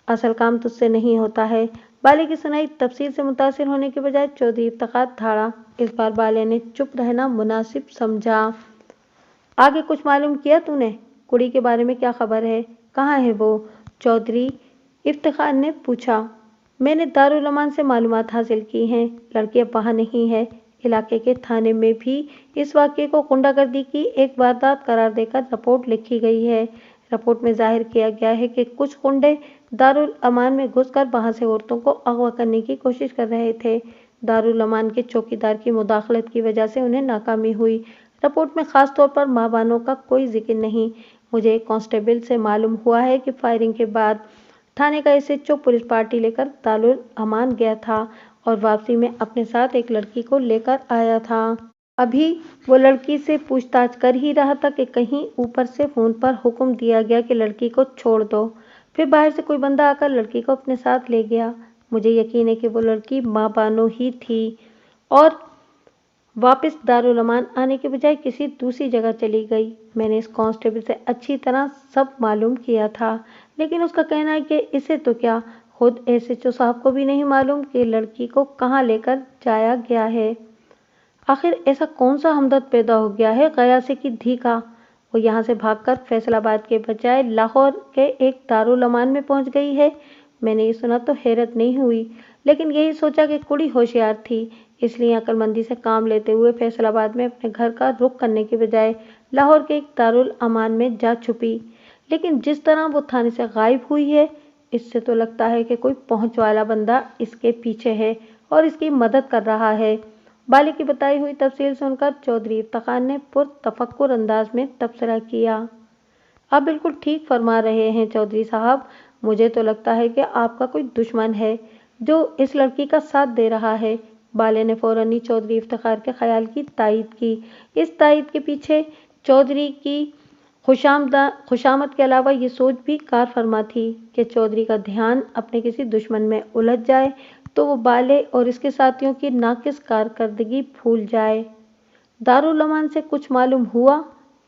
اصل کام تجھ سے نہیں ہوتا ہے۔ بالے کی سنائی تفصیل سے متاثر ہونے کے بجائے چودھری افتخار دھاڑا۔ اس بار بالے نے چپ رہنا مناسب سمجھا۔ آگے کچھ معلوم کیا تو نے؟ کڑی کے بارے میں کیا خبر ہے؟ کہاں ہے وہ؟ چودھری افتخار نے پوچھا۔ میں نے دارالامان سے معلومات حاصل کی ہیں، لڑکی اب وہاں نہیں ہے۔ علاقے کے تھانے میں بھی اس واقعے کو غنڈہ گردی کی ایک واردات قرار دے کر رپورٹ لکھی گئی ہے۔ رپورٹ میں ظاہر کیا گیا ہے کہ کچھ غنڈے دارالامان میں گھس کر وہاں سے عورتوں کو اغوا کرنے کی کوشش کر رہے تھے۔ दारुल-अमान के चौकीदार की मुदाखलत की वजह से उन्हें नाकामी हुई। रिपोर्ट में खास तौर पर मां बानो का कोई जिक्र नहीं। मुझे एक कांस्टेबल से मालूम हुआ है कि फायरिंग के बाद थाने का एसएचओ पुलिस पार्टी लेकर दारुल-अमान गया था और वापसी में अपने साथ एक लड़की को लेकर आया था। अभी वो लड़की से पूछताछ कर ही रहा था कि कहीं ऊपर से फोन पर हुक्म दिया गया कि लड़की को छोड़ दो। फिर बाहर से कोई बंदा आकर लड़की को अपने साथ ले गया। मुझे यकीन है कि वो लड़की मां बानो ही थी और वापस दारुल-अमान आने के बजाय किसी दूसरी जगह चली गई। मैंने इस कांस्टेबल से अच्छी तरह सब मालूम किया था, लेकिन उसका कहना है कि इसे तो क्या, खुद एसएचओ साहब को भी नहीं मालूम कि लड़की को कहाँ लेकर जाया गया है। आखिर ऐसा कौन सा हमदर्द पैदा हो गया है गयासे की धी का? वो यहाँ से भागकर फैसलाबाद के बजाय लाहौर के एक दारुल-अमान में पहुंच गई है। मैंने ये सुना तो हैरत नहीं हुई, लेकिन यही सोचा कि कुड़ी होशियार थी, इसलिए अक्लमंदी से काम लेते हुए फैसलाबाद में अपने घर का रुख करने के बजाय लाहौर के एक दारुल-अमान में जा छुपी। लेकिन जिस तरह वो थाने से गायब हुई है, इससे तो लगता है कि कोई पहुंच वाला बंदा इसके पीछे है और इसकी मदद कर रहा है। बाले की बताई हुई तफसील सुनकर चौधरी इफ्तिखार ने पुरतफक्कुर अंदाज में तबसरा किया। आप बिल्कुल ठीक फरमा रहे हैं चौधरी साहब, मुझे तो लगता है कि आपका कोई दुश्मन है जो इस लड़की का साथ दे रहा है। बाले ने फौरन ही चौधरी इफ्तिखार के ख्याल की तायीद की। इस तायीद के पीछे चौधरी की खुशामद के अलावा ये सोच भी कार फरमा थी कि चौधरी का ध्यान अपने किसी दुश्मन में उलझ जाए तो वो बाले और इसके साथियों की नाकिस कारकर्दगी भूल जाए। दारुल-अमान से कुछ मालूम हुआ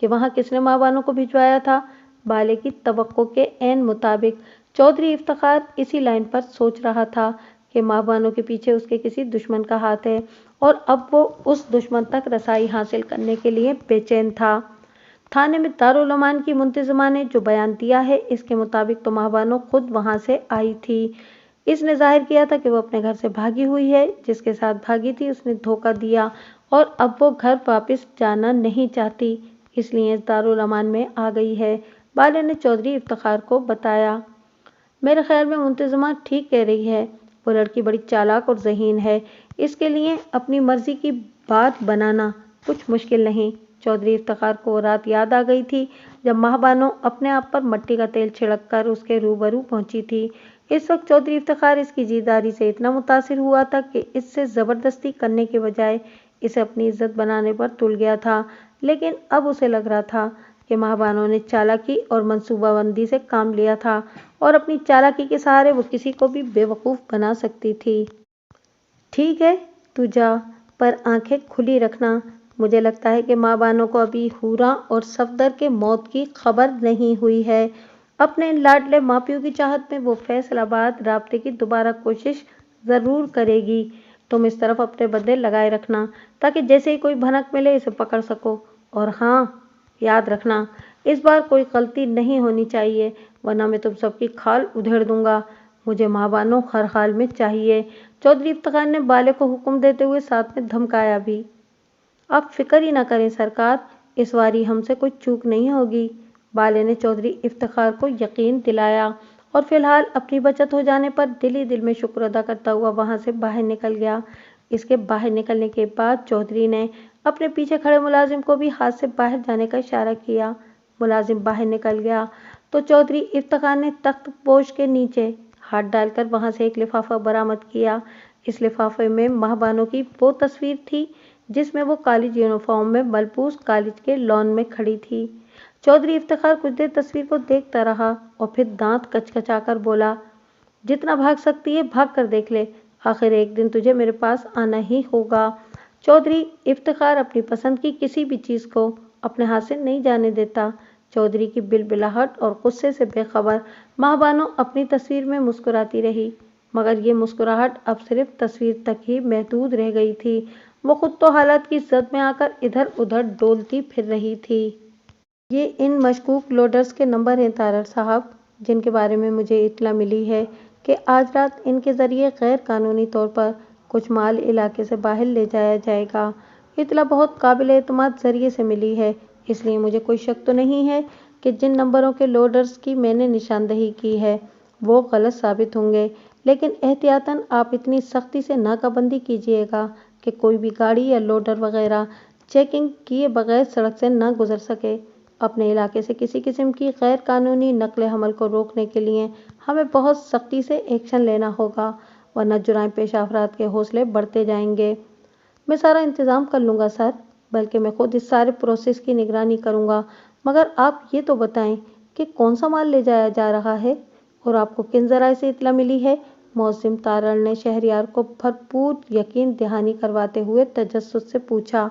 कि वहां किसने मां बानो को भिजवाया था? बाले की तवक्को के ऐन मुताबिक चौधरी इफ्तिखार इसी लाइन पर सोच रहा था कि मां बानो के पीछे उसके किसी दुश्मन का हाथ है और अब वो उस दुश्मन तक रसाई हासिल करने के लिए बेचैन था। थाने में दारुल-अमान की मुंतजिमा ने जो बयान दिया है, इसके मुताबिक तो मां बानो खुद वहां से आई थी। इसने जाहिर किया था कि वो अपने घर से भागी हुई है। जिसके साथ भागी थी उसने धोखा दिया और अब वो घर वापस जाना नहीं चाहती, इसलिए इस दारुल-अमान में आ गई है। बाले ने चौधरी इफ्तिखार को बताया। मेरे ख्याल में मुंतजिमा ठीक कह रही है, वो लड़की बड़ी चालाक और ज़हीन है, इसके लिए अपनी मर्जी की बात बनाना कुछ मुश्किल नहीं। चौधरी इफ्तिखार को वो रात याद आ गई थी जब मां बानो अपने आप पर मट्टी का तेल छिड़क कर उसके रूबरू पहुंची थी। इस वक्त चौधरी इफ्तिखार इसकी जीदारी से इतना मुतासिर हुआ था कि इससे ज़बरदस्ती करने के बजाय इसे अपनी इज्जत बनाने पर तुल गया था। लेकिन अब उसे लग रहा था कि मां बानो ने चालाकी और मंसूबाबंदी से काम लिया था और अपनी चालाकी के सहारे वो किसी को भी बेवकूफ़ बना सकती थी। ठीक है, तू जा, पर आंखें खुली रखना। मुझे लगता है कि मां बानो को अभी हूरा और सफदर के मौत की खबर नहीं हुई है। अपने इन लाडले मापियों की चाहत में वो फैसलाबाद राब्ते की दोबारा कोशिश ज़रूर करेगी। तुम इस तरफ अपने बंदे लगाए रखना ताकि जैसे ही कोई भनक मिले इसे पकड़ सको। और हाँ, याद रखना, इस बार कोई गलती नहीं होनी चाहिए, वरना मैं तुम सबकी खाल उधेड़ दूंगा। मुझे मां बानो हर हाल में चाहिए। चौधरी इफ्तिखार ने बाले को हुक्म देते हुए साथ में धमकाया भी। आप फिक्र ही ना करें सरकार, इस बारी हमसे कोई चूक नहीं होगी। बाले ने चौधरी इफ्तिखार को यकीन दिलाया और फिलहाल अपनी बचत हो जाने पर दिल ही दिल में शुक्र अदा करता हुआ वहां से बाहर निकल गया। इसके बाहर निकलने के बाद चौधरी ने अपने पीछे खड़े मुलाजिम को भी हाथ से बाहर जाने का इशारा किया। मुलाजिम बाहर निकल गया तो चौधरी इफ्तिखार ने तख्त पोश के नीचे हाथ डालकर वहां से एक लिफाफा बरामद किया। इस लिफाफे में मां बानो की वो तस्वीर थी जिसमें वो कॉलेज यूनिफॉर्म में मलबूस कॉलेज के लॉन में खड़ी थी। चौधरी इफ्तिखार कुछ देर तस्वीर को देखता रहा और फिर दांत कचकचाकर बोला, जितना भाग सकती है भाग कर देख ले, आखिर एक दिन तुझे मेरे पास आना ही होगा। चौधरी इफ्तिखार अपनी पसंद की किसी भी चीज़ को अपने हाथ से नहीं जाने देता। चौधरी की बिलबिलाहट और गुस्से से बेखबर मां बानो अपनी तस्वीर में मुस्कुराती रही, मगर ये मुस्कुराहट अब सिर्फ तस्वीर तक ही महदूद रह गई थी। वो खुद तो हालात की जद में आकर इधर उधर डोलती फिर रही थी। ये इन मशकूक लोडर्स के नंबर हैं तारड़ साहब, जिनके बारे में मुझे इत्तला मिली है कि आज रात इनके ज़रिए गैर कानूनी तौर पर कुछ माल इलाके से बाहर ले जाया जाएगा। इत्तला बहुत काबिल एतमाद ज़रिए से मिली है, इसलिए मुझे कोई शक तो नहीं है कि जिन नंबरों के लोडर्स की मैंने निशानदही की है वो गलत साबित होंगे, लेकिन एहतियातन आप इतनी सख्ती से नाकाबंदी कीजिएगा कि कोई भी गाड़ी या लोडर वगैरह चेकिंग किए बगैर सड़क से न गुजर सके। अपने इलाके से किसी किस्म की गैर कानूनी नकल हमल को रोकने के लिए हमें बहुत सख्ती से एक्शन लेना होगा, वरना जुराइम पेशा अफराद के हौसले बढ़ते जाएंगे। मैं सारा इंतज़ाम कर लूँगा सर, बल्कि मैं खुद इस सारे प्रोसेस की निगरानी करूँगा। मगर आप ये तो बताएं कि कौन सा माल ले जाया जा रहा है और आपको किन ज़राए से इत्तला मिली है? मौसिम तारड़ ने शहरयार को भरपूर यकीन दहानी करवाते हुए तजस्सुस से पूछा।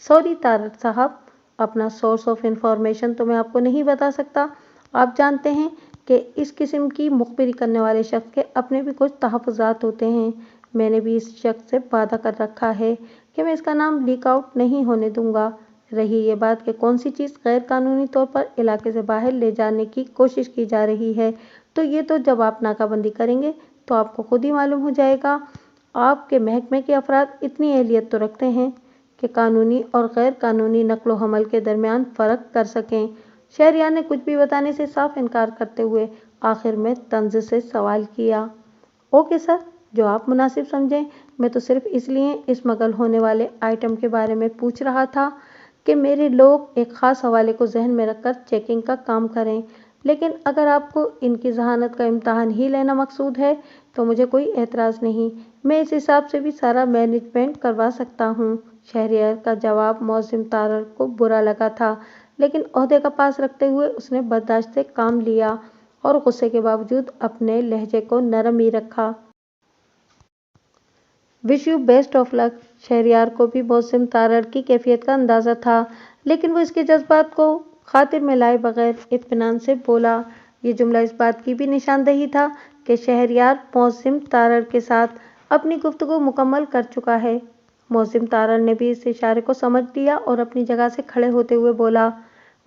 सॉरी तारड़ साहब, अपना सोर्स ऑफ इंफॉर्मेशन तो मैं आपको नहीं बता सकता। आप जानते हैं कि इस किस्म की मुखबिरी करने वाले शख्स के अपने भी कुछ तहफ़्फ़ुज़ात होते हैं। मैंने भी इस शख्स से वादा कर रखा है कि मैं इसका नाम लीक आउट नहीं होने दूंगा। रही ये बात कि कौन सी चीज़ गैर कानूनी तौर पर इलाके से बाहर ले जाने की कोशिश की जा रही है, तो ये तो जब आप नाकाबंदी करेंगे तो आपको खुद ही मालूम हो जाएगा। आपके महकमे के अफराद इतनी अहलियत तो रखते हैं कि कानूनी और गैर कानूनी नकलो हमल के दरमियान फ़र्क कर सकें। शहरयार ने कुछ भी बताने से साफ इनकार करते हुए आखिर में तंज से सवाल किया। ओके सर, जो आप मुनासिब समझें। मैं तो सिर्फ इसलिए स्मगल होने वाले आइटम के बारे में पूछ रहा था कि मेरे लोग एक ख़ास हवाले को जहन में रखकर चेकिंग का काम करें, लेकिन अगर आपको इनकी जहानत का इम्तहान ही लेना मकसूद है तो मुझे कोई एतराज़ नहीं। मैं इस हिसाब से भी सारा मैनेजमेंट करवा सकता हूँ। शहरयार का जवाब मौसिम तारड़ को बुरा लगा था, लेकिन ओहदे का पास रखते हुए उसने बर्दाश्त से काम लिया और गुस्से के बावजूद अपने लहजे को नरम ही रखा। Wish you best of luck. Shahryar को भी मौसिम तारड़ की कैफियत का अंदाज़ा था, लेकिन वो इसके जज्बात को खातिर में लाए बगैर इत्मीनान से बोला। ये जुमला इस बात की भी निशानदही था कि शहरयार मौसिम तारड़ के साथ अपनी गुफ्तगू मुकम्मल कर चुका है। मौसिम तारड़ ने भी इस इशारे को समझ लिया और अपनी जगह से खड़े होते हुए बोला,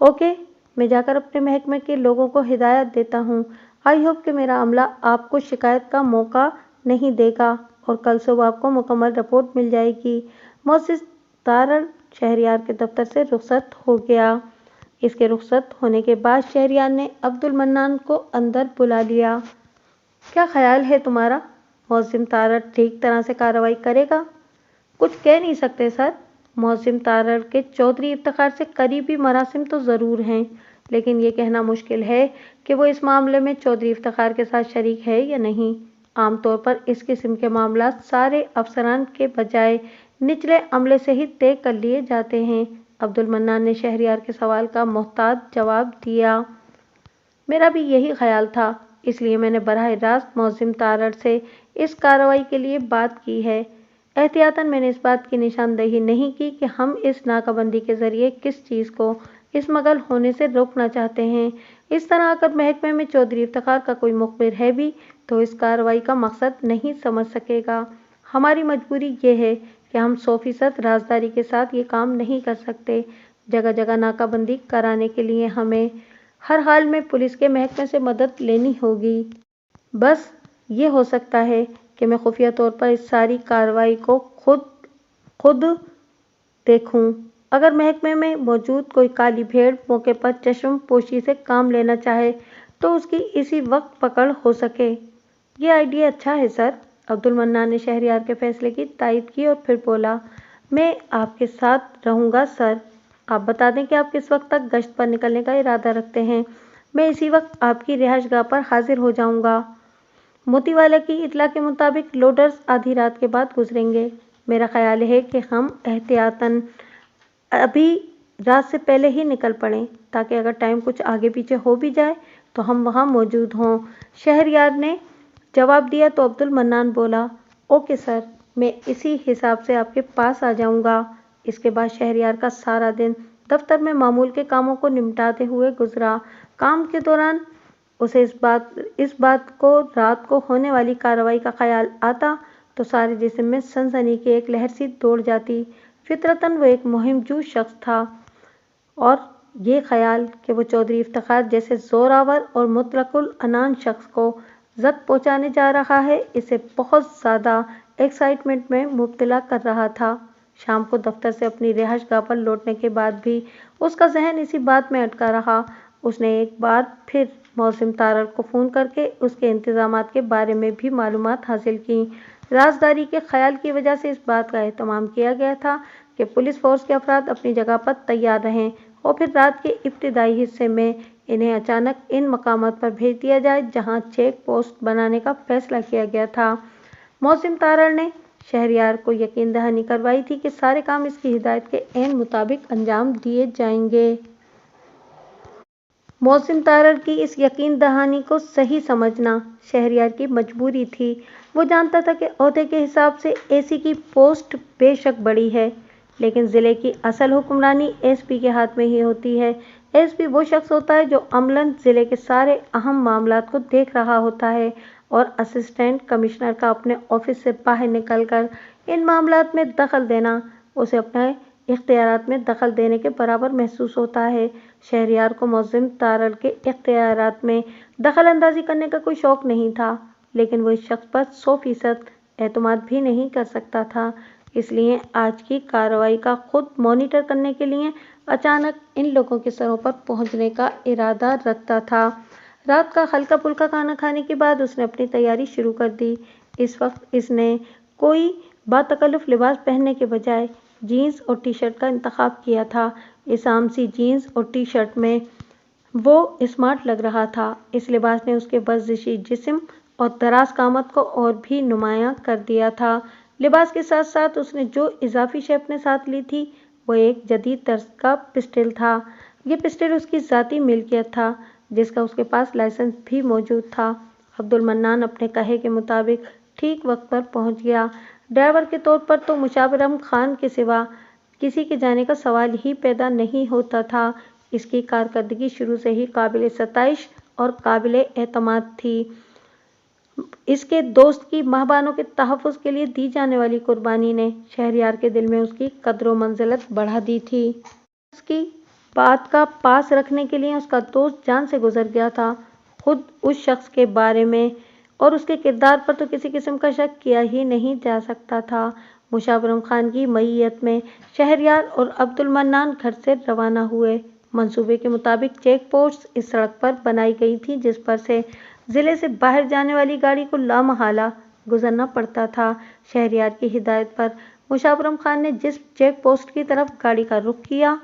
ओके, मैं जाकर अपने महकमे के लोगों को हिदायत देता हूँ। आई होप कि मेरा अमला आपको शिकायत का मौका नहीं देगा और कल सुबह आपको मुकम्मल रिपोर्ट मिल जाएगी। मौसिम तारड़ शहरयार के दफ्तर से रुखसत हो गया। इसके रुखसत होने के बाद शहरयार ने अब्दुल मन्नान को अंदर बुला लिया। क्या ख्याल है तुम्हारा? मौसिम तारड़ ठीक तरह से कार्रवाई करेगा? कुछ कह नहीं सकते सर। मौसिम तारड़ के चौधरी इफ्तिखार से करीबी मरासिम तो ज़रूर हैं, लेकिन ये कहना मुश्किल है कि वो इस मामले में चौधरी इफ्तिखार के साथ शरीक है या नहीं। आमतौर पर इस किस्म के मामला सारे अफसरान के बजाय निचले अमले से ही तय कर लिए जाते हैं। अब्दुल मन्नान ने शहरयार के सवाल का मोहतात जवाब दिया। मेरा भी यही ख्याल था, इसलिए मैंने बराह रास्त मौसिम तारड़ से इस कार्रवाई के लिए बात की है। एहतियातन मैंने इस बात की निशानदही नहीं की कि हम इस नाकाबंदी के ज़रिए किस चीज़ को स्मगल होने से रोकना चाहते हैं। इस तरह अगर महकमे में चौधरी इफ्तिखार का कोई मुखबिर है भी तो इस कार्रवाई का मकसद नहीं समझ सकेगा। हमारी मजबूरी ये है कि हम 100% राजदारी के साथ ये काम नहीं कर सकते। जगह जगह नाकाबंदी कराने के लिए हमें हर हाल में पुलिस के महकमे से मदद लेनी होगी। बस ये हो सकता है कि मैं खुफिया तौर पर इस सारी कार्रवाई को खुद देखूं। अगर महकमे में मौजूद कोई काली भेड़ मौके पर चश्म पोशी से काम लेना चाहे तो उसकी इसी वक्त पकड़ हो सके। ये आइडिया अच्छा है सर। अब्दुल मन्नान ने शहरयार के फैसले की तायद की और फिर बोला, मैं आपके साथ रहूँगा सर। आप बता दें कि आप किस वक्त तक गश्त पर निकलने का इरादा रखते हैं। मैं इसी वक्त आपकी रिहाइशगाह पर हाजिर हो जाऊँगा। मोतीवाला की इतला के मुताबिक लोडर्स आधी रात के बाद गुजरेंगे। मेरा ख्याल है कि हम एहतियातन अभी रात से पहले ही निकल पड़ें, ताकि अगर टाइम कुछ आगे पीछे हो भी जाए तो हम वहाँ मौजूद हों। शहरयार ने जवाब दिया तो अब्दुल मन्नान बोला, ओके सर, मैं इसी हिसाब से आपके पास आ जाऊँगा। इसके बाद शहरयार का सारा दिन दफ्तर में मामूल के कामों को निपटाते हुए गुजरा। काम के दौरान उसे इस बात को रात को होने वाली कार्रवाई का ख्याल आता तो सारे जिस्म में सनसनी की एक लहर सी दौड़ जाती। फितरतन वो एक मुहिमजू शख्स था और ये ख्याल कि वो चौधरी इफ्तिखार जैसे ज़ोरावर और मुतलकुल अनान शख्स को ज़ख्म पहुँचाने जा रहा है, इसे बहुत ज़्यादा एक्साइटमेंट में मुब्तला कर रहा था। शाम को दफ्तर से अपनी रिहाइशगाह पर लौटने के बाद भी उसका जहन इसी बात में अटका रहा। उसने एक बार फिर मौसम तारड़ को फ़ोन करके उसके इंतजामात के बारे में भी मालूमात हासिल की। राजदारी के ख्याल की वजह से इस बात का एहतमाम किया गया था कि पुलिस फोर्स के अफराद अपनी जगह पर तैयार रहें और फिर रात के इब्तिदाई हिस्से में इन्हें अचानक इन मकामात पर भेज दिया जाए जहां चेक पोस्ट बनाने का फैसला किया गया था। मौसम तारड़ ने शहरयार को यकीन दहानी करवाई थी कि सारे काम इसकी हिदायत के ऐन मुताबिक अंजाम दिए जाएंगे। मौसम तारड़ की इस यकीन दहानी को सही समझना शहरयार की मजबूरी थी। वो जानता था कि ओहदे के हिसाब से एसी की पोस्ट बेशक बड़ी है, लेकिन ज़िले की असल हुक्मरानी एसपी के हाथ में ही होती है। एसपी वो शख्स होता है जो अमलन ज़िले के सारे अहम मामलात को देख रहा होता है और असिस्टेंट कमिश्नर का अपने ऑफिस से बाहर निकलकर इन मामलात में दखल देना उसे अपने इख्तियारात में दखल देने के बराबर महसूस होता है। शहरयार को मौसम तारड़ के इख्तियारात में दखल अंदाजी करने का कोई शौक नहीं था, लेकिन वो इस शख्स पर 100% एतमाद भी नहीं कर सकता था। इसलिए आज की कार्रवाई का खुद मॉनिटर करने के लिए अचानक इन लोगों के सरों पर पहुंचने का इरादा रखता था। रात का हल्का फुल्का खाना खाने के बाद उसने अपनी तैयारी शुरू कर दी। इस वक्त इसने कोई बातकल्लुफ़ लिबास पहनने के बजाय जीन्स और टी शर्ट का इंतखाब किया था। इस आम सी जीन्स और टी शर्ट में वो स्मार्ट लग रहा था। इस लिबास ने उसके वर्जिशी जिस्म और दराज कामत को और भी नुमायां कर दिया था। लिबास के साथ साथ उसने जो इजाफी शे अपने साथ ली थी वो एक जदीद तर्ज का पिस्टल था। ये पिस्टल उसकी ज़ाती मिल्कियत था, जिसका उसके पास लाइसेंस भी मौजूद था। अब्दुल मन्नान अपने कहे के मुताबिक ठीक वक्त पर पहुंच गया। ड्राइवर के तौर पर तो मुशाबिर खान के सिवा किसी के जाने का सवाल ही पैदा नहीं होता था। इसकी कारकर्दगी शुरू से ही काबिल सताइश और काबिल एतमाद थी। इसके दोस्त की महबानों के तहफ़्फ़ुज़ के लिए दी जाने वाली कुर्बानी ने शहरयार के दिल में उसकी कद्र व मंजिलत बढ़ा दी थी। उसकी बात का पास रखने के लिए उसका दोस्त जान से गुजर गया था। खुद उस शख्स के बारे में और उसके किरदार पर तो किसी किस्म का शक किया ही नहीं जा सकता था। मुशाबिर खान की मईयत में शहरयार और अब्दुल मन्नान घर से रवाना हुए। मंसूबे के मुताबिक चेक पोस्ट इस सड़क पर बनाई गई थी जिस पर से ज़िले से बाहर जाने वाली गाड़ी को लामहला गुजरना पड़ता था। शहरयार की हिदायत पर मुशाबिर खान ने जिस चेक पोस्ट की तरफ गाड़ी का रुख किया,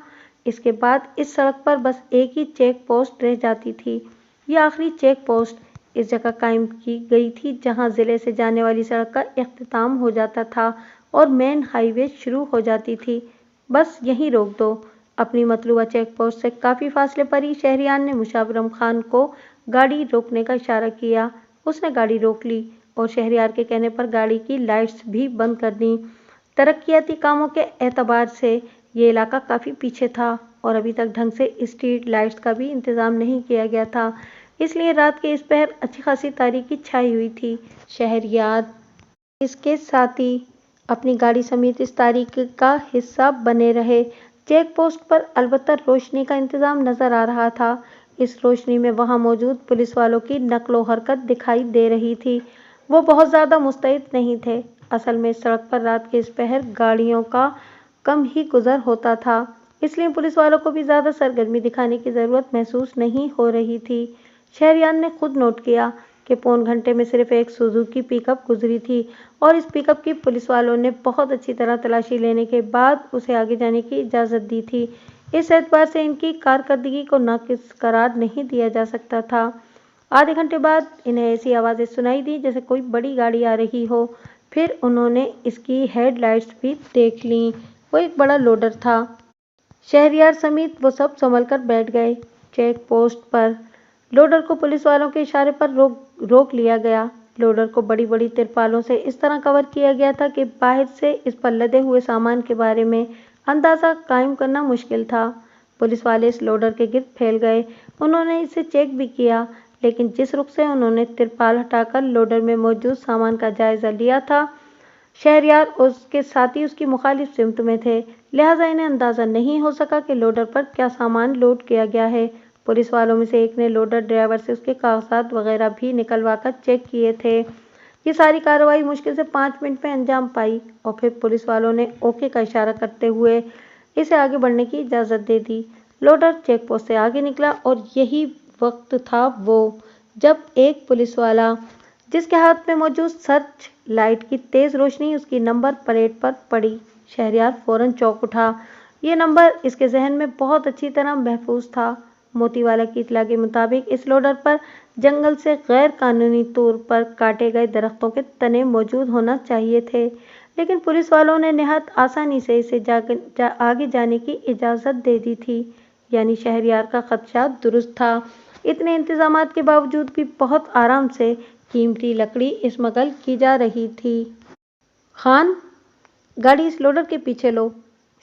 इसके बाद इस सड़क पर बस एक ही चेक पोस्ट रह जाती थी। ये आखिरी चेक पोस्ट इस जगह कायम की गई थी जहां ज़िले से जाने वाली सड़क का इख्तिताम हो जाता था और मेन हाईवे शुरू हो जाती थी। बस यहीं रोक दो। अपनी मतलूबा चेक पोस्ट से काफ़ी फासले पर ही शहरयार ने मुशाबिर खान को गाड़ी रोकने का इशारा किया। उसने गाड़ी रोक ली और शहरयार के कहने पर गाड़ी की लाइट्स भी बंद कर दी। तरक्याती कामों के एतबार से ये इलाका काफ़ी पीछे था और अभी तक ढंग से स्ट्रीट लाइट्स का भी इंतज़ाम नहीं किया गया था, इसलिए रात के इस पहर अच्छी खासी तारीकी छाई हुई थी। शहरयार इसके साथ ही अपनी गाड़ी समेत इस तारीकी का हिस्सा बने रहे। चेक पोस्ट पर अलबत्ता रोशनी का इंतज़ाम नज़र आ रहा था। इस रोशनी में वहां मौजूद पुलिस वालों की नक्लो हरकत दिखाई दे रही थी। वो बहुत ज़्यादा मुस्तैद नहीं थे। असल में सड़क पर रात के इस पहर गाड़ियों का कम ही गुजर होता था, इसलिए पुलिस वालों को भी ज़्यादा सरगर्मी दिखाने की ज़रूरत महसूस नहीं हो रही थी। शहरयार ने खुद नोट किया कि पौन घंटे में सिर्फ एक सुजुकी पिकअप गुजरी थी और इस पिकअप की पुलिस वालों ने बहुत अच्छी तरह तलाशी लेने के बाद उसे आगे जाने की इजाज़त दी थी। इस एतबार से इनकी कारकर्दगी को नाक़िस करार नहीं दिया जा सकता था। आधे घंटे बाद इन्हें ऐसी आवाज़ें सुनाई दी जैसे कोई बड़ी गाड़ी आ रही हो। फिर उन्होंने इसकी हेडलाइट्स भी देख लीं। वो एक बड़ा लोडर था। शहरयार समेत वो सब संभल कर बैठ गए। चेक पोस्ट पर लोडर को पुलिस वालों के इशारे पर रोक लिया गया। लोडर को बड़ी बड़ी तिरपालों से इस तरह कवर किया गया था कि बाहर से इस पर लदे हुए सामान के बारे में अंदाज़ा कायम करना मुश्किल था। पुलिस वाले इस लोडर के गिर्द फैल गए। उन्होंने इसे चेक भी किया, लेकिन जिस रुख से उन्होंने तिरपाल हटाकर लोडर में मौजूद सामान का जायज़ा लिया था, शहरयार और उसके साथी उसकी मुखालिफ सिमत में थे, लिहाजा इन्हें अंदाज़ा नहीं हो सका कि लोडर पर क्या सामान लोड किया गया है। पुलिस वालों में से एक ने लोडर ड्राइवर से उसके कागजात वगैरह भी निकलवा कर चेक किए थे। ये सारी कार्रवाई मुश्किल से 5 मिनट में अंजाम पाई और फिर पुलिस वालों ने ओके का इशारा करते हुए इसे आगे बढ़ने की इजाज़त दे दी। लोडर चेक पोस्ट से आगे निकला और यही वक्त था वो जब एक पुलिस वाला, जिसके हाथ में मौजूद सर्च लाइट की तेज रोशनी उसकी नंबर प्लेट पर पड़ी। शहरयार फौरन चौंक उठा। ये नंबर इसके जहन में बहुत अच्छी तरह महफूज था। मोतीवाला की इत्तला के मुताबिक इस लोडर पर जंगल से गैर कानूनी तौर पर काटे गए दरख्तों के तने मौजूद होना चाहिए थे, लेकिन पुलिस वालों ने निहायत आसानी से इसे आगे जाने की इजाज़त दे दी थी। यानी शहरयार का खदशा दुरुस्त था। इतने इंतजामात के बावजूद भी बहुत आराम से कीमती लकड़ी स्मगल की जा रही थी। खान, गाड़ी इस लोडर के पीछे लो।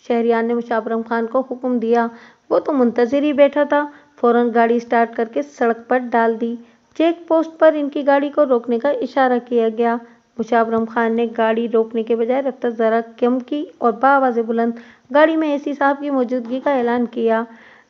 शहरयार ने मुशावरम खान को हुक्म दिया। वो तो मुंतजिर ही बैठा था। फौरन गाड़ी स्टार्ट करके सड़क पर डाल दी। चेक पोस्ट पर इनकी गाड़ी को रोकने का इशारा किया गया। मुशावरम खान ने गाड़ी रोकने के बजाय रफ्तार जरा कम की और बाआवाज़ बुलंद गाड़ी में एसी साहब की मौजूदगी का ऐलान किया।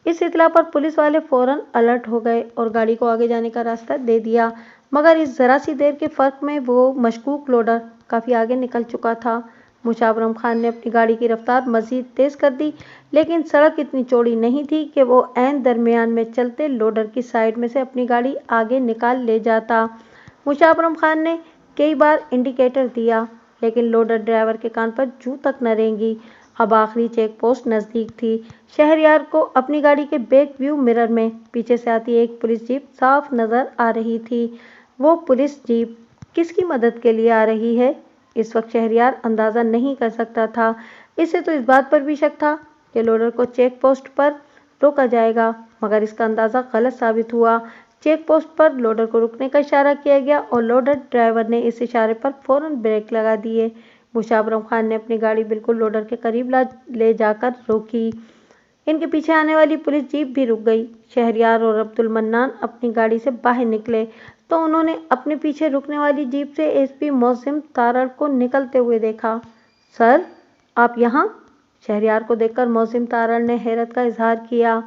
इस इत्तला पर पुलिस वाले फौरन अलर्ट हो गए और गाड़ी को आगे जाने का रास्ता दे दिया, मगर इस जरा सी देर के फर्क में वो मशकूक लोडर काफ़ी आगे निकल चुका था। मुशावरम खान ने अपनी गाड़ी की रफ्तार मज़ीद तेज़ कर दी, लेकिन सड़क इतनी चौड़ी नहीं थी कि वो ऐन दरमियान में चलते लोडर की साइड में से अपनी गाड़ी आगे निकाल ले जाता। मुशावरम खान ने कई बार इंडिकेटर दिया, लेकिन लोडर ड्राइवर के कान पर जूं तक न रेंगी। अब आखिरी चेक पोस्ट नज़दीक थी। शहरयार को अपनी गाड़ी के बैक व्यू मिरर में पीछे से आती एक पुलिस जीप साफ नज़र आ रही थी। वो पुलिस जीप किसकी मदद के लिए आ रही है, इस वक्त शहरयार अंदाज़ा नहीं कर सकता था। इससे तो इस बात पर भी शक था कि लोडर को चेक पोस्ट पर रोका जाएगा, मगर इसका अंदाज़ा गलत साबित हुआ। चेक पोस्ट पर लोडर को रुकने का इशारा किया गया और लोडर ड्राइवर ने इस इशारे पर फौरन ब्रेक लगा दिए। मुशावरम खान ने अपनी गाड़ी बिल्कुल लोडर के करीब ले जाकर रोकी। इनके पीछे आने वाली पुलिस जीप भी रुक गई। शहरयार और अब्दुल मन्नान अपनी गाड़ी से बाहर निकले तो उन्होंने अपने पीछे रुकने वाली जीप से एसपी मोहसिन तारड़ को निकलते हुए देखा। सर, आप यहाँ? शहरयार को देखकर मोहसिन तारड़ ने हैरत का इजहार किया।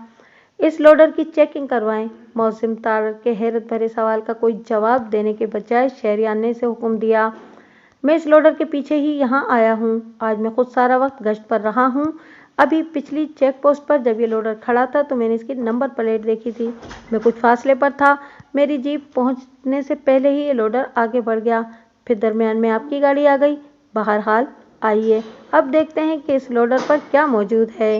इस लोडर की चेकिंग करवाएं। मोहसिन तारड़ के हैरत भरे सवाल का कोई जवाब देने के बजाय शहरयार ने इसे हुक्म दिया। मैं इस लोडर के पीछे ही यहाँ आया हूँ। आज मैं खुद सारा वक्त गश्त पर रहा हूँ। अभी पिछली चेक पोस्ट पर जब ये लोडर खड़ा था तो मैंने इसकी नंबर प्लेट देखी थी। मैं कुछ फासले पर था। मेरी जीप पहुँचने से पहले ही ये लोडर आगे बढ़ गया, फिर दरमियान में आपकी गाड़ी आ गई। बहरहाल आइए अब देखते हैं कि इस लोडर पर क्या मौजूद है।